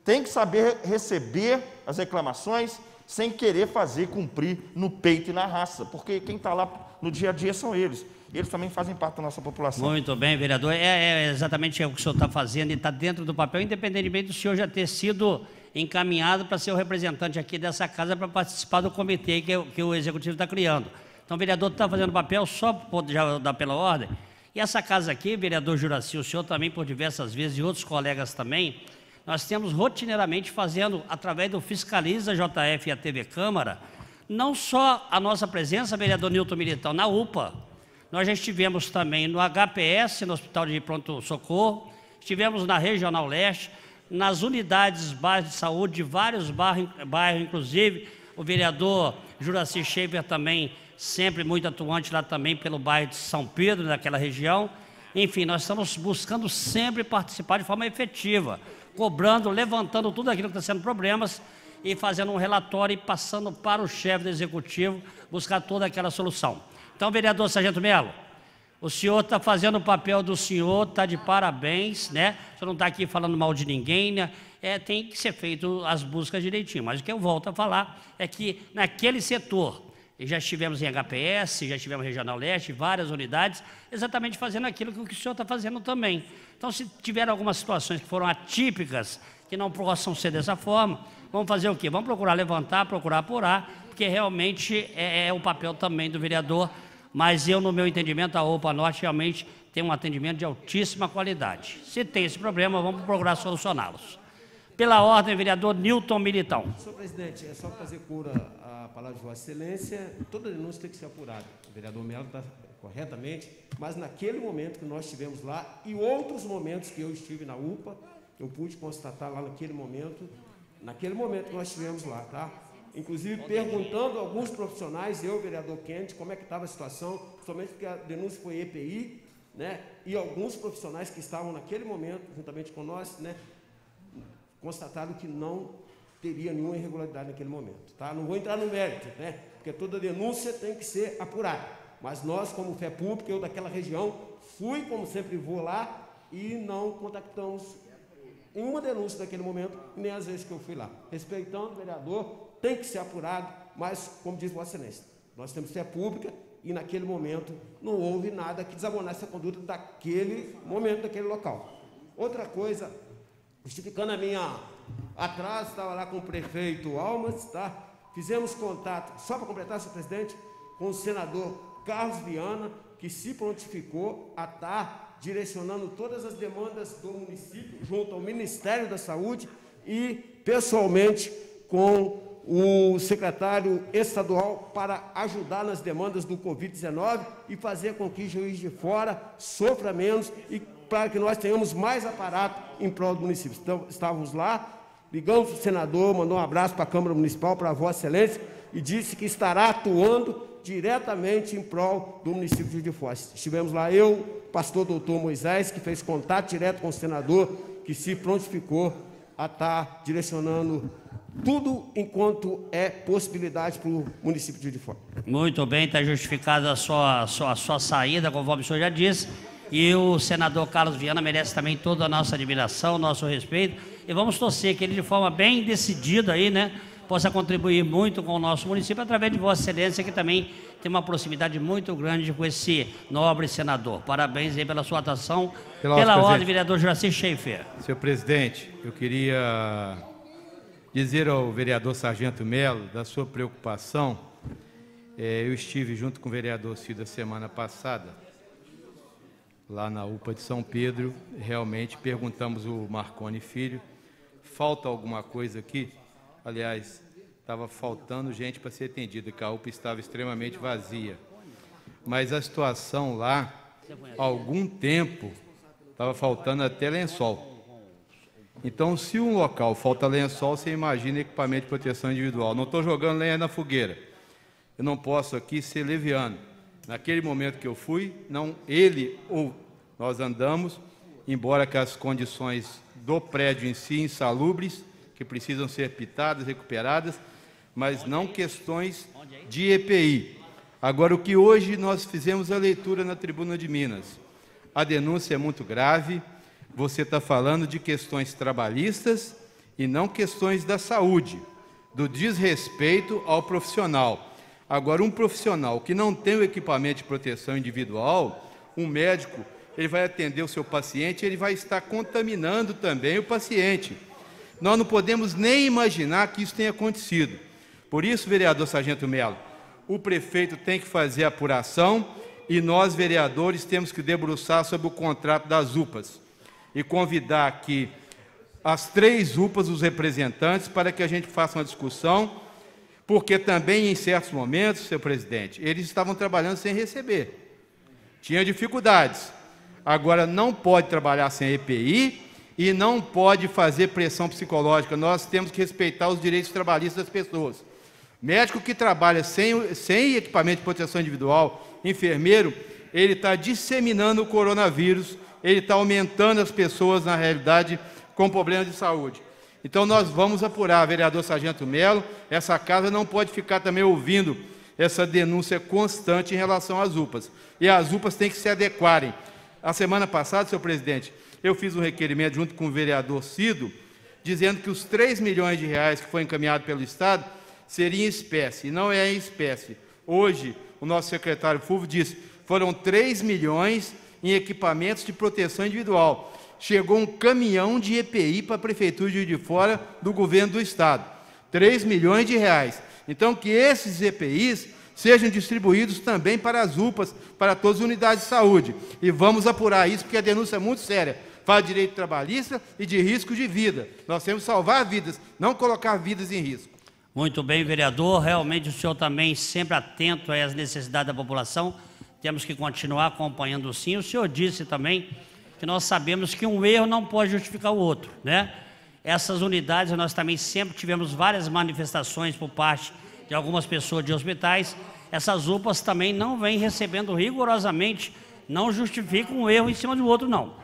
Tem que saber receber as reclamações sem querer fazer cumprir no peito e na raça, porque quem está lá no dia a dia são eles. Eles também fazem parte da nossa população. Muito bem, vereador. É exatamente o que o senhor está fazendo e está dentro do papel, independentemente do senhor já ter sido encaminhado para ser o representante aqui dessa casa para participar do comitê que o Executivo está criando. Então, o vereador está fazendo papel só para já dar pela ordem. E essa casa aqui, vereador Juraci, o senhor também por diversas vezes e outros colegas também, nós temos rotineiramente fazendo, através do Fiscaliza JF e a TV Câmara, não só a nossa presença, vereador Nilton Militão, na UPA. Nós já estivemos também no HPS, no Hospital de Pronto Socorro, estivemos na Regional Leste, nas unidades básicas de saúde de vários bairros, inclusive o vereador Juraci Schaefer também, sempre muito atuante lá também pelo bairro de São Pedro, naquela região. Enfim, nós estamos buscando sempre participar de forma efetiva, cobrando, levantando tudo aquilo que está sendo problemas e fazendo um relatório e passando para o chefe do Executivo buscar toda aquela solução. Então, vereador Sargento Mello, o senhor está fazendo o papel do senhor, está de parabéns, né? O senhor não está aqui falando mal de ninguém, né? Tem que ser feito as buscas direitinho. Mas o que eu volto a falar é que naquele setor, já estivemos em HPS, já estivemos em Regional Leste, várias unidades, exatamente fazendo aquilo que o senhor está fazendo também. Então, se tiver algumas situações que foram atípicas, que não possam ser dessa forma, vamos fazer o quê? Vamos procurar levantar, procurar apurar, porque realmente é o papel também do vereador, mas eu, no meu entendimento, a UPA Norte realmente tem um atendimento de altíssima qualidade. Se tem esse problema, vamos procurar solucioná-los. Pela ordem, vereador Nilton Militão. Senhor presidente, é só fazer cura à palavra de Vossa Excelência. Toda denúncia tem que ser apurada. O vereador Mello está corretamente, mas naquele momento que nós estivemos lá e outros momentos que eu estive na UPA, eu pude constatar lá naquele momento que nós estivemos lá, tá? Inclusive perguntando a alguns profissionais, eu, vereador Kennedy, como é que estava a situação, principalmente porque a denúncia foi EPI, né? E alguns profissionais que estavam naquele momento, juntamente com nós, né? Constataram que não teria nenhuma irregularidade naquele momento, tá? Não vou entrar no mérito, né? Porque toda denúncia tem que ser apurada. Mas nós, como fé pública, eu daquela região, fui, como sempre vou lá, e não contactamos uma denúncia naquele momento, nem as vezes que eu fui lá. Respeitando o vereador, tem que ser apurado, mas, como diz Vossa Excelência, nós temos fé pública e naquele momento não houve nada que desabonasse a conduta daquele momento, daquele local. Outra coisa, justificando a minha... Atrás, estava lá com o prefeito Almas, tá? Fizemos contato, só para completar, senhor presidente, com o senador Carlos Viana, que se prontificou a estar direcionando todas as demandas do município junto ao Ministério da Saúde e, pessoalmente, com o secretário estadual para ajudar nas demandas do Covid-19 e fazer com que Juiz de Fora sofra menos e para que nós tenhamos mais aparato em prol do município. Então, estávamos lá, ligamos para o senador, mandou um abraço para a Câmara Municipal, para a Vossa Excelência, e disse que estará atuando diretamente em prol do município de Juiz de Fora. Estivemos lá, eu, pastor doutor Moisés, que fez contato direto com o senador, que se prontificou a estar direcionando tudo enquanto é possibilidade para o município de Juiz de Fora. Muito bem, está justificada a sua saída, conforme o senhor já disse, e o senador Carlos Viana merece também toda a nossa admiração, nosso respeito, e vamos torcer que ele, de forma bem decidida aí, né, possa contribuir muito com o nosso município, através de Vossa Excelência, que também tem uma proximidade muito grande com esse nobre senador. Parabéns aí pela sua atuação. Pela ordem, vereador Juraci Schaefer. Senhor presidente, eu queria dizer ao vereador Sargento Melo da sua preocupação. Eu estive junto com o vereador Cida semana passada, lá na UPA de São Pedro, realmente perguntamos o Marconi Filho, falta alguma coisa aqui? Aliás, estava faltando gente para ser atendida, que a UPA estava extremamente vazia. Mas a situação lá, há algum tempo, estava faltando até lençol. Então, se um local falta lençol, você imagina equipamento de proteção individual. Não estou jogando lenha na fogueira. Eu não posso aqui ser leviano. Naquele momento que eu fui, não ele ou nós andamos, embora que as condições do prédio em si insalubres, que precisam ser pitadas, recuperadas, mas não questões de EPI. Agora, o que hoje nós fizemos a leitura na Tribuna de Minas, a denúncia é muito grave, você está falando de questões trabalhistas e não questões da saúde, do desrespeito ao profissional. Agora, um profissional que não tem o equipamento de proteção individual, um médico, ele vai atender o seu paciente, ele vai estar contaminando também o paciente. Nós não podemos nem imaginar que isso tenha acontecido. Por isso, vereador Sargento Melo, o prefeito tem que fazer a apuração e nós, vereadores, temos que debruçar sobre o contrato das UPAs e convidar aqui as 3 UPAs, os representantes, para que a gente faça uma discussão, porque também, em certos momentos, senhor presidente, eles estavam trabalhando sem receber. Tinha dificuldades. Agora, não pode trabalhar sem EPI e não pode fazer pressão psicológica. Nós temos que respeitar os direitos trabalhistas das pessoas. Médico que trabalha sem equipamento de proteção individual, enfermeiro, ele está disseminando o coronavírus, ele está aumentando as pessoas, na realidade, com problemas de saúde. Então, nós vamos apurar, vereador Sargento Melo, essa casa não pode ficar também ouvindo essa denúncia constante em relação às UPAs. E as UPAs têm que se adequarem. A semana passada, senhor presidente, eu fiz um requerimento junto com o vereador Cido, dizendo que os 3 milhões de reais que foi encaminhado pelo Estado seria em espécie, e não é em espécie. Hoje, o nosso secretário Fulvio disse, foram 3 milhões em equipamentos de proteção individual. Chegou um caminhão de EPI para a Prefeitura de Juiz de Fora do governo do Estado. 3 milhões de reais. Então, que esses EPIs sejam distribuídos também para as UPAs, para todas as unidades de saúde. E vamos apurar isso, porque a denúncia é muito séria. Fala de direito trabalhista e de risco de vida. Nós temos que salvar vidas, não colocar vidas em risco. Muito bem, vereador. Realmente o senhor também sempre atento às necessidades da população. Temos que continuar acompanhando sim. O senhor disse também que nós sabemos que um erro não pode justificar o outro, né? Essas unidades, nós também sempre tivemos várias manifestações por parte de algumas pessoas de hospitais. Essas UPAs também não vêm recebendo rigorosamente, não justificam um erro em cima do outro, não.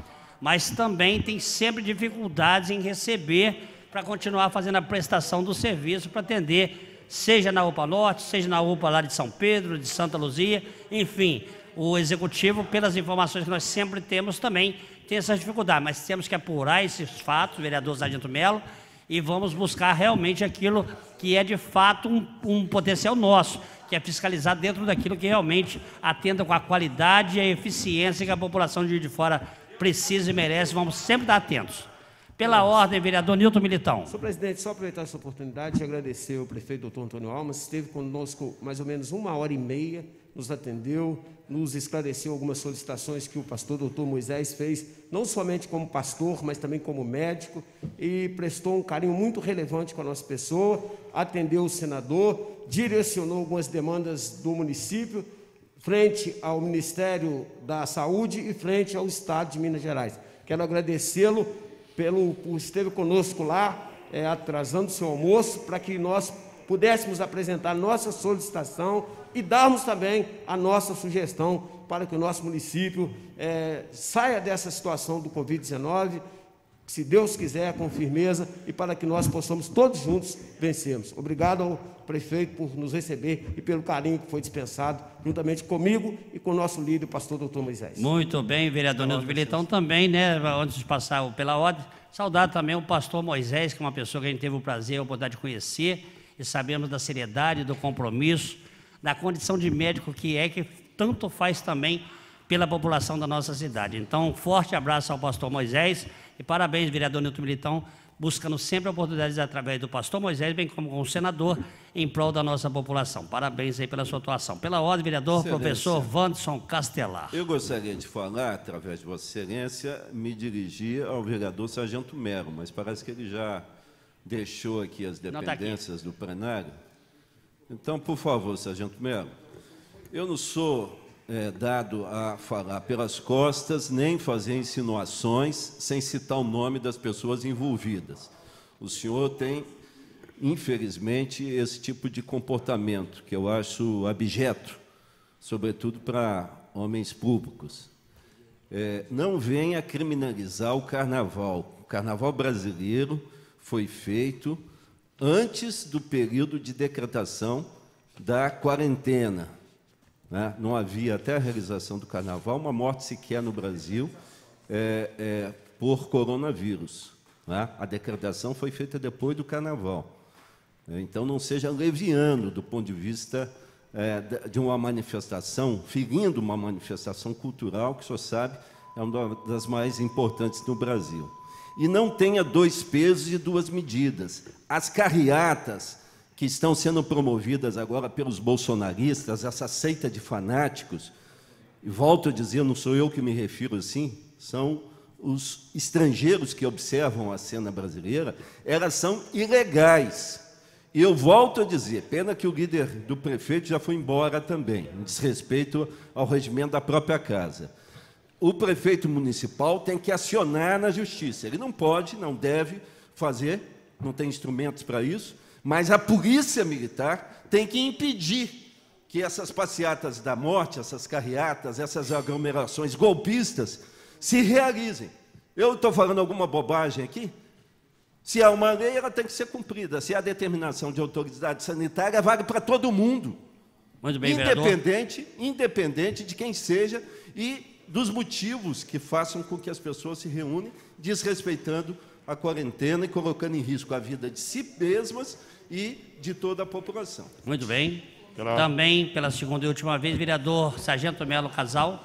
Mas também tem sempre dificuldades em receber para continuar fazendo a prestação do serviço para atender, seja na UPA Norte, seja na UPA lá de São Pedro, de Santa Luzia, enfim, o Executivo, pelas informações que nós sempre temos também, tem essa dificuldade, mas temos que apurar esses fatos, vereador Sargento Melo, e vamos buscar realmente aquilo que é de fato um potencial nosso, que é fiscalizar dentro daquilo que realmente atenda com a qualidade e a eficiência que a população de Juiz de Fora precisa e merece, vamos sempre estar atentos. Pela ordem, vereador Nilton Militão. Senhor presidente, só aproveitar essa oportunidade de agradecer ao prefeito doutor Antônio Almas, esteve conosco mais ou menos 1h30, nos atendeu, nos esclareceu algumas solicitações que o pastor doutor Moisés fez, não somente como pastor, mas também como médico, e prestou um carinho muito relevante com a nossa pessoa, atendeu o senador, direcionou algumas demandas do município, frente ao Ministério da Saúde e frente ao Estado de Minas Gerais. Quero agradecê-lo por esteve conosco lá, atrasando o seu almoço, para que nós pudéssemos apresentar nossa solicitação e darmos também a nossa sugestão para que o nosso município saia dessa situação do Covid-19, se Deus quiser, com firmeza, e para que nós possamos todos juntos vencermos. Obrigado ao prefeito por nos receber e pelo carinho que foi dispensado, juntamente comigo e com o nosso líder, o pastor doutor Moisés. Muito bem, vereador Nilton Militão também, né, antes de passar pela ordem, saudar também o pastor Moisés, que é uma pessoa que a gente teve o prazer e a oportunidade de conhecer, e sabemos da seriedade, do compromisso, da condição de médico que tanto faz também pela população da nossa cidade. Então, um forte abraço ao pastor Moisés e parabéns, vereador Nilton Militão, buscando sempre oportunidades através do pastor Moisés, bem como com o senador, em prol da nossa população. Parabéns aí pela sua atuação. Pela ordem, vereador, professor Wanderson Castelar. Eu gostaria de falar, através de Vossa Excelência, me dirigir ao vereador Sargento Melo, mas parece que ele já deixou aqui as dependências do plenário. Então, por favor, Sargento Melo, eu não sou dado a falar pelas costas, nem fazer insinuações sem citar o nome das pessoas envolvidas. O senhor tem, infelizmente, esse tipo de comportamento, que eu acho abjeto, sobretudo para homens públicos. Não venha criminalizar o carnaval. O carnaval brasileiro foi feito antes do período de decretação da quarentena. Não havia, até a realização do carnaval, uma morte sequer no Brasil por coronavírus. A decretação foi feita depois do carnaval. Então, não seja leviano do ponto de vista de uma manifestação, ferindo uma manifestação cultural, que o senhor sabe é uma das mais importantes no Brasil. E não tenha dois pesos e duas medidas. As carreatas que estão sendo promovidas agora pelos bolsonaristas, essa seita de fanáticos, e volto a dizer, não sou eu que me refiro assim, são os estrangeiros que observam a cena brasileira, elas são ilegais. E eu volto a dizer, pena que o líder do prefeito já foi embora também, em desrespeito ao regimento da própria casa. O prefeito municipal tem que acionar na justiça. Ele não pode, não deve fazer, não tem instrumentos para isso, mas a polícia militar tem que impedir que essas passeatas da morte, essas carreatas, essas aglomerações golpistas se realizem. Eu estou falando alguma bobagem aqui? Se há uma lei, ela tem que ser cumprida. Se há determinação de autoridade sanitária, vale para todo mundo. Muito bem, independente de quem seja e dos motivos que façam com que as pessoas se reúnem, desrespeitando a quarentena e colocando em risco a vida de si mesmas e de toda a população. Muito bem. Também, pela segunda e última vez, vereador Sargento Melo Casal.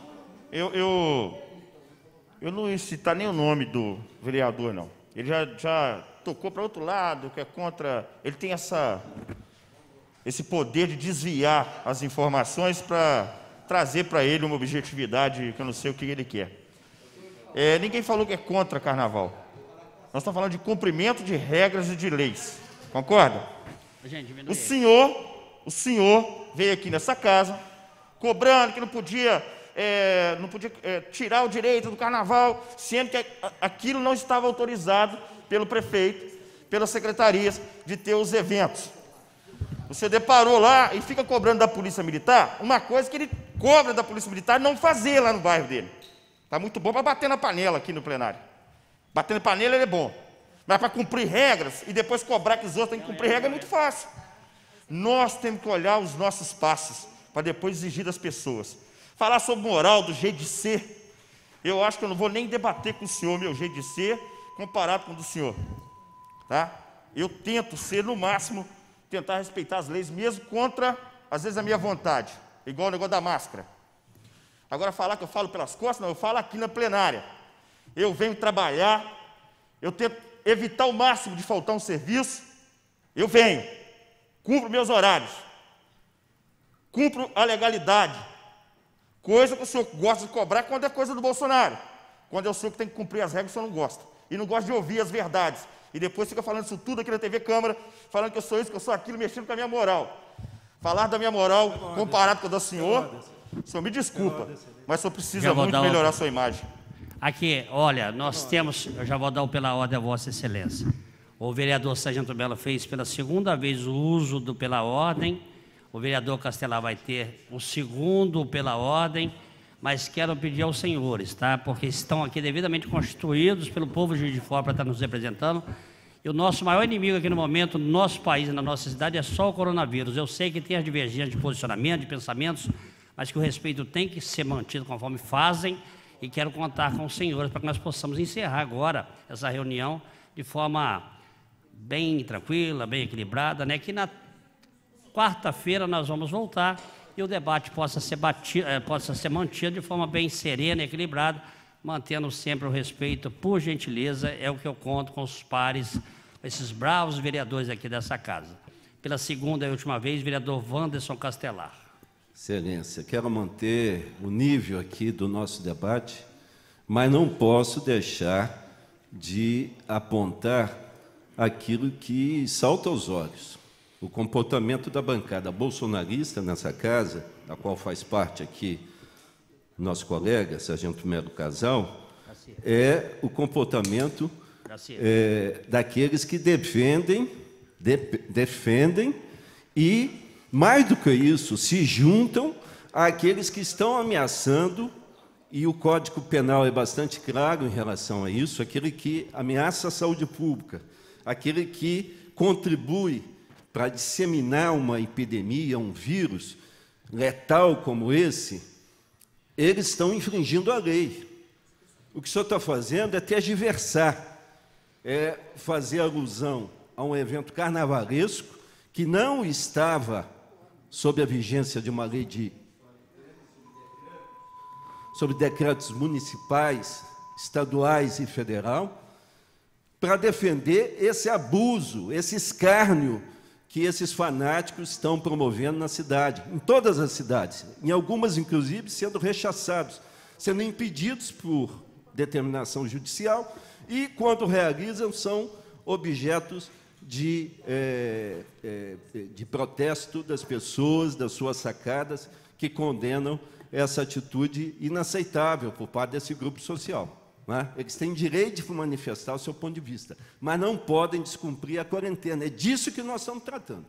Eu não ia citar nem o nome do vereador, não. Ele já tocou para outro lado, que é contra... Ele tem esse poder de desviar as informações para trazer para ele uma objetividade que eu não sei o que ele quer. Ninguém falou que é contra carnaval. Nós estamos falando de cumprimento de regras e de leis. Concorda? O senhor veio aqui nessa casa cobrando que não podia tirar o direito do carnaval, sendo que aquilo não estava autorizado pelo prefeito, pelas secretarias de ter os eventos. Você deparou lá e fica cobrando da Polícia Militar uma coisa que ele cobra da Polícia Militar não fazer lá no bairro dele. Está muito bom para bater na panela aqui no plenário. Bater na panela ele é bom. Mas para cumprir regras e depois cobrar que os outros têm que cumprir regras é muito fácil. Nós temos que olhar os nossos passos para depois exigir das pessoas. Falar sobre moral, do jeito de ser, eu acho que eu não vou nem debater com o senhor meu jeito de ser comparado com o do senhor. Tá? Eu tento ser, no máximo, tentar respeitar as leis, mesmo contra, às vezes, a minha vontade. Igual o negócio da máscara. Agora, falar que eu falo pelas costas, não, eu falo aqui na plenária. eu venho trabalhar, eu tento evitar o máximo de faltar um serviço, eu venho, cumpro meus horários, cumpro a legalidade, coisa que o senhor gosta de cobrar quando é coisa do Bolsonaro. Quando é o senhor que tem que cumprir as regras, o senhor não gosta. E não gosta de ouvir as verdades. E depois fica falando isso tudo aqui na TV Câmara, falando que eu sou isso, que eu sou aquilo, mexendo com a minha moral. Falar da minha moral comparado com a do senhor, o senhor me desculpa, mas o senhor precisa muito melhorar a sua imagem. Aqui, olha, nós temos, eu já vou dar pela ordem a Vossa Excelência. O vereador Sargento Mello fez pela segunda vez o uso do pela ordem, o vereador Castelar vai ter o segundo pela ordem, mas quero pedir aos senhores, tá? Porque estão aqui devidamente constituídos pelo povo de Juiz de Fora para estar nos representando. E o nosso maior inimigo aqui no momento, no nosso país e na nossa cidade, é só o coronavírus. Eu sei que tem as divergências de posicionamento, de pensamentos, mas que o respeito tem que ser mantido conforme fazem, e quero contar com os senhores para que nós possamos encerrar agora essa reunião de forma bem tranquila, bem equilibrada, né? Que na quarta-feira nós vamos voltar e o debate possa ser mantido de forma bem serena e equilibrada, mantendo sempre o respeito, por gentileza, é o que eu conto com os pares, esses bravos vereadores aqui dessa casa. Pela segunda e última vez, vereador Wanderson Castelar. Excelência, quero manter o nível aqui do nosso debate, mas não posso deixar de apontar aquilo que salta aos olhos. O comportamento da bancada bolsonarista nessa casa, da qual faz parte aqui nosso colega, Sargento Mello Casal, é o comportamento daqueles que defendem e, mais do que isso, se juntam àqueles que estão ameaçando, e o Código Penal é bastante claro em relação a isso, aquele que ameaça a saúde pública, aquele que contribui para disseminar uma epidemia, um vírus letal como esse, eles estão infringindo a lei. O que o senhor está fazendo é tergiversar, é fazer alusão a um evento carnavalesco que não estava sob a vigência de uma lei sobre decretos municipais, estaduais e federal, para defender esse abuso, esse escárnio que esses fanáticos estão promovendo na cidade, em todas as cidades, em algumas, inclusive, sendo rechaçados, sendo impedidos por determinação judicial e, quando realizam, são objetos de protesto das pessoas, das suas sacadas, que condenam essa atitude inaceitável por parte desse grupo social. Né? Eles têm direito de manifestar o seu ponto de vista, mas não podem descumprir a quarentena. É disso que nós estamos tratando.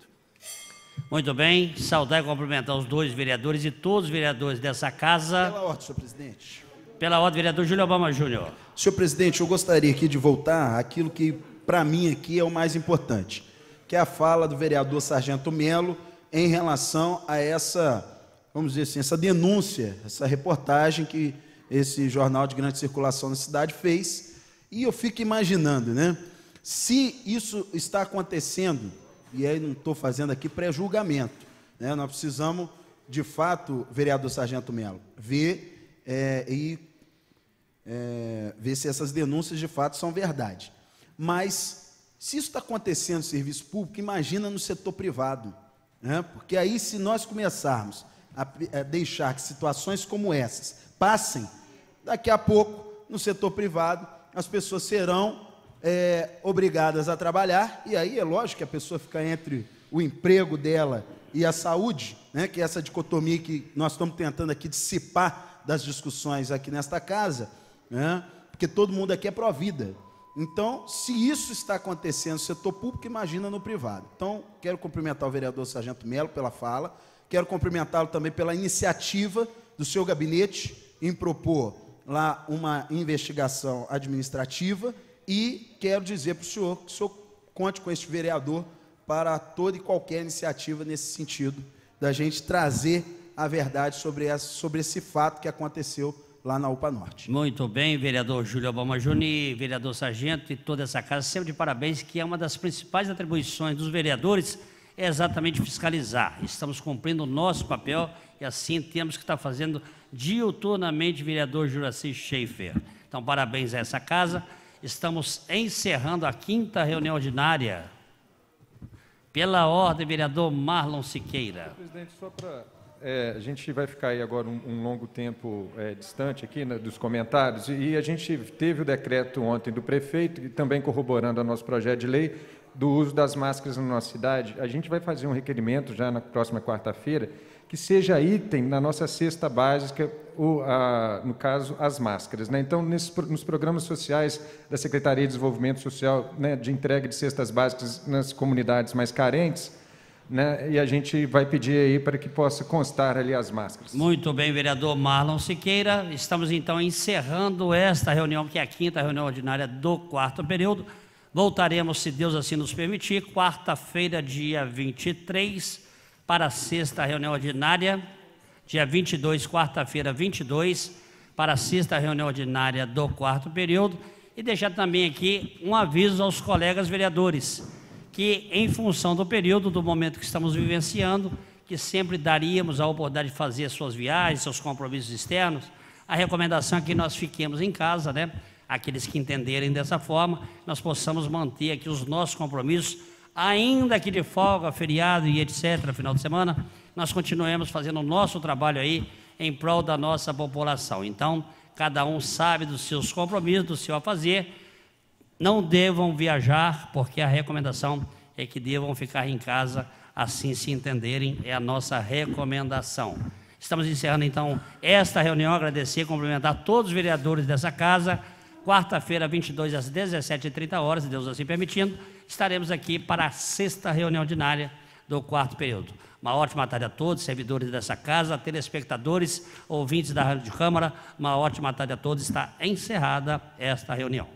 Muito bem. Saudar e cumprimentar os dois vereadores e todos os vereadores dessa casa. Pela ordem, senhor presidente. Pela ordem, vereador Júlio Obama Júnior. Senhor presidente, eu gostaria aqui de voltar àquilo que, para mim, aqui é o mais importante, que é a fala do vereador Sargento Mello em relação a essa, vamos dizer assim, essa denúncia, essa reportagem que esse jornal de grande circulação na cidade fez, e eu fico imaginando, né, se isso está acontecendo, e aí não estou fazendo aqui pré-julgamento, né, nós precisamos, de fato, vereador Sargento Mello, ver se essas denúncias de fato são verdade. Mas, se isso está acontecendo no serviço público, imagina no setor privado, né, porque aí, se nós começarmos a deixar que situações como essas passem, daqui a pouco, no setor privado, as pessoas serão obrigadas a trabalhar, e aí é lógico que a pessoa fica entre o emprego dela e a saúde, né, que é essa dicotomia que nós estamos tentando aqui dissipar das discussões aqui nesta casa, né, porque todo mundo aqui é pró-vida. Então, se isso está acontecendo no setor público, imagina no privado. Então, quero cumprimentar o vereador Sargento Mello pela fala, quero cumprimentá-lo também pela iniciativa do seu gabinete em propor lá uma investigação administrativa, e quero dizer para o senhor que o senhor conte com este vereador para toda e qualquer iniciativa nesse sentido, da gente trazer a verdade sobre esse fato que aconteceu lá na UPA Norte. Muito bem, vereador Júlio Obama Júnior, vereador Sargento e toda essa casa, sempre de parabéns, que é uma das principais atribuições dos vereadores, é exatamente fiscalizar. Estamos cumprindo o nosso papel e assim temos que estar fazendo diuturnamente, vereador Juraci Schaefer. Então, parabéns a essa casa. Estamos encerrando a 5ª reunião ordinária. Pela ordem, vereador Marlon Siqueira. Presidente, só para... a gente vai ficar aí agora um longo tempo distante aqui, né, dos comentários, e a gente teve o decreto ontem do prefeito, e também corroborando o nosso projeto de lei, do uso das máscaras na nossa cidade. A gente vai fazer um requerimento já na próxima quarta-feira, que seja item na nossa cesta básica, no caso, as máscaras, né? Então, nos programas sociais da Secretaria de Desenvolvimento Social, né, de entrega de cestas básicas nas comunidades mais carentes, né, e a gente vai pedir aí para que possa constar ali as máscaras. Muito bem, vereador Marlon Siqueira. Estamos, então, encerrando esta reunião, que é a 5ª reunião ordinária do 4º período. Voltaremos, se Deus assim nos permitir, quarta-feira, dia 23, para a 6ª reunião ordinária, dia 22, quarta-feira, 22, para a 6ª reunião ordinária do 4º período. E deixar também aqui um aviso aos colegas vereadores, que em função do período, do momento que estamos vivenciando, que sempre daríamos a oportunidade de fazer suas viagens, seus compromissos externos, a recomendação é que nós fiquemos em casa, né? Aqueles que entenderem dessa forma, nós possamos manter aqui os nossos compromissos, ainda que de folga, feriado e etc., final de semana, nós continuemos fazendo o nosso trabalho aí em prol da nossa população. Então, cada um sabe dos seus compromissos, do seu a fazer. Não devam viajar, porque a recomendação é que devam ficar em casa, assim se entenderem, é a nossa recomendação. Estamos encerrando, então, esta reunião, agradecer e cumprimentar todos os vereadores dessa casa. Quarta-feira, 22, às 17h30, se Deus assim permitindo, estaremos aqui para a 6ª reunião ordinária do 4º período. Uma ótima tarde a todos, servidores dessa casa, telespectadores, ouvintes da Rádio de Câmara, uma ótima tarde a todos. Está encerrada esta reunião.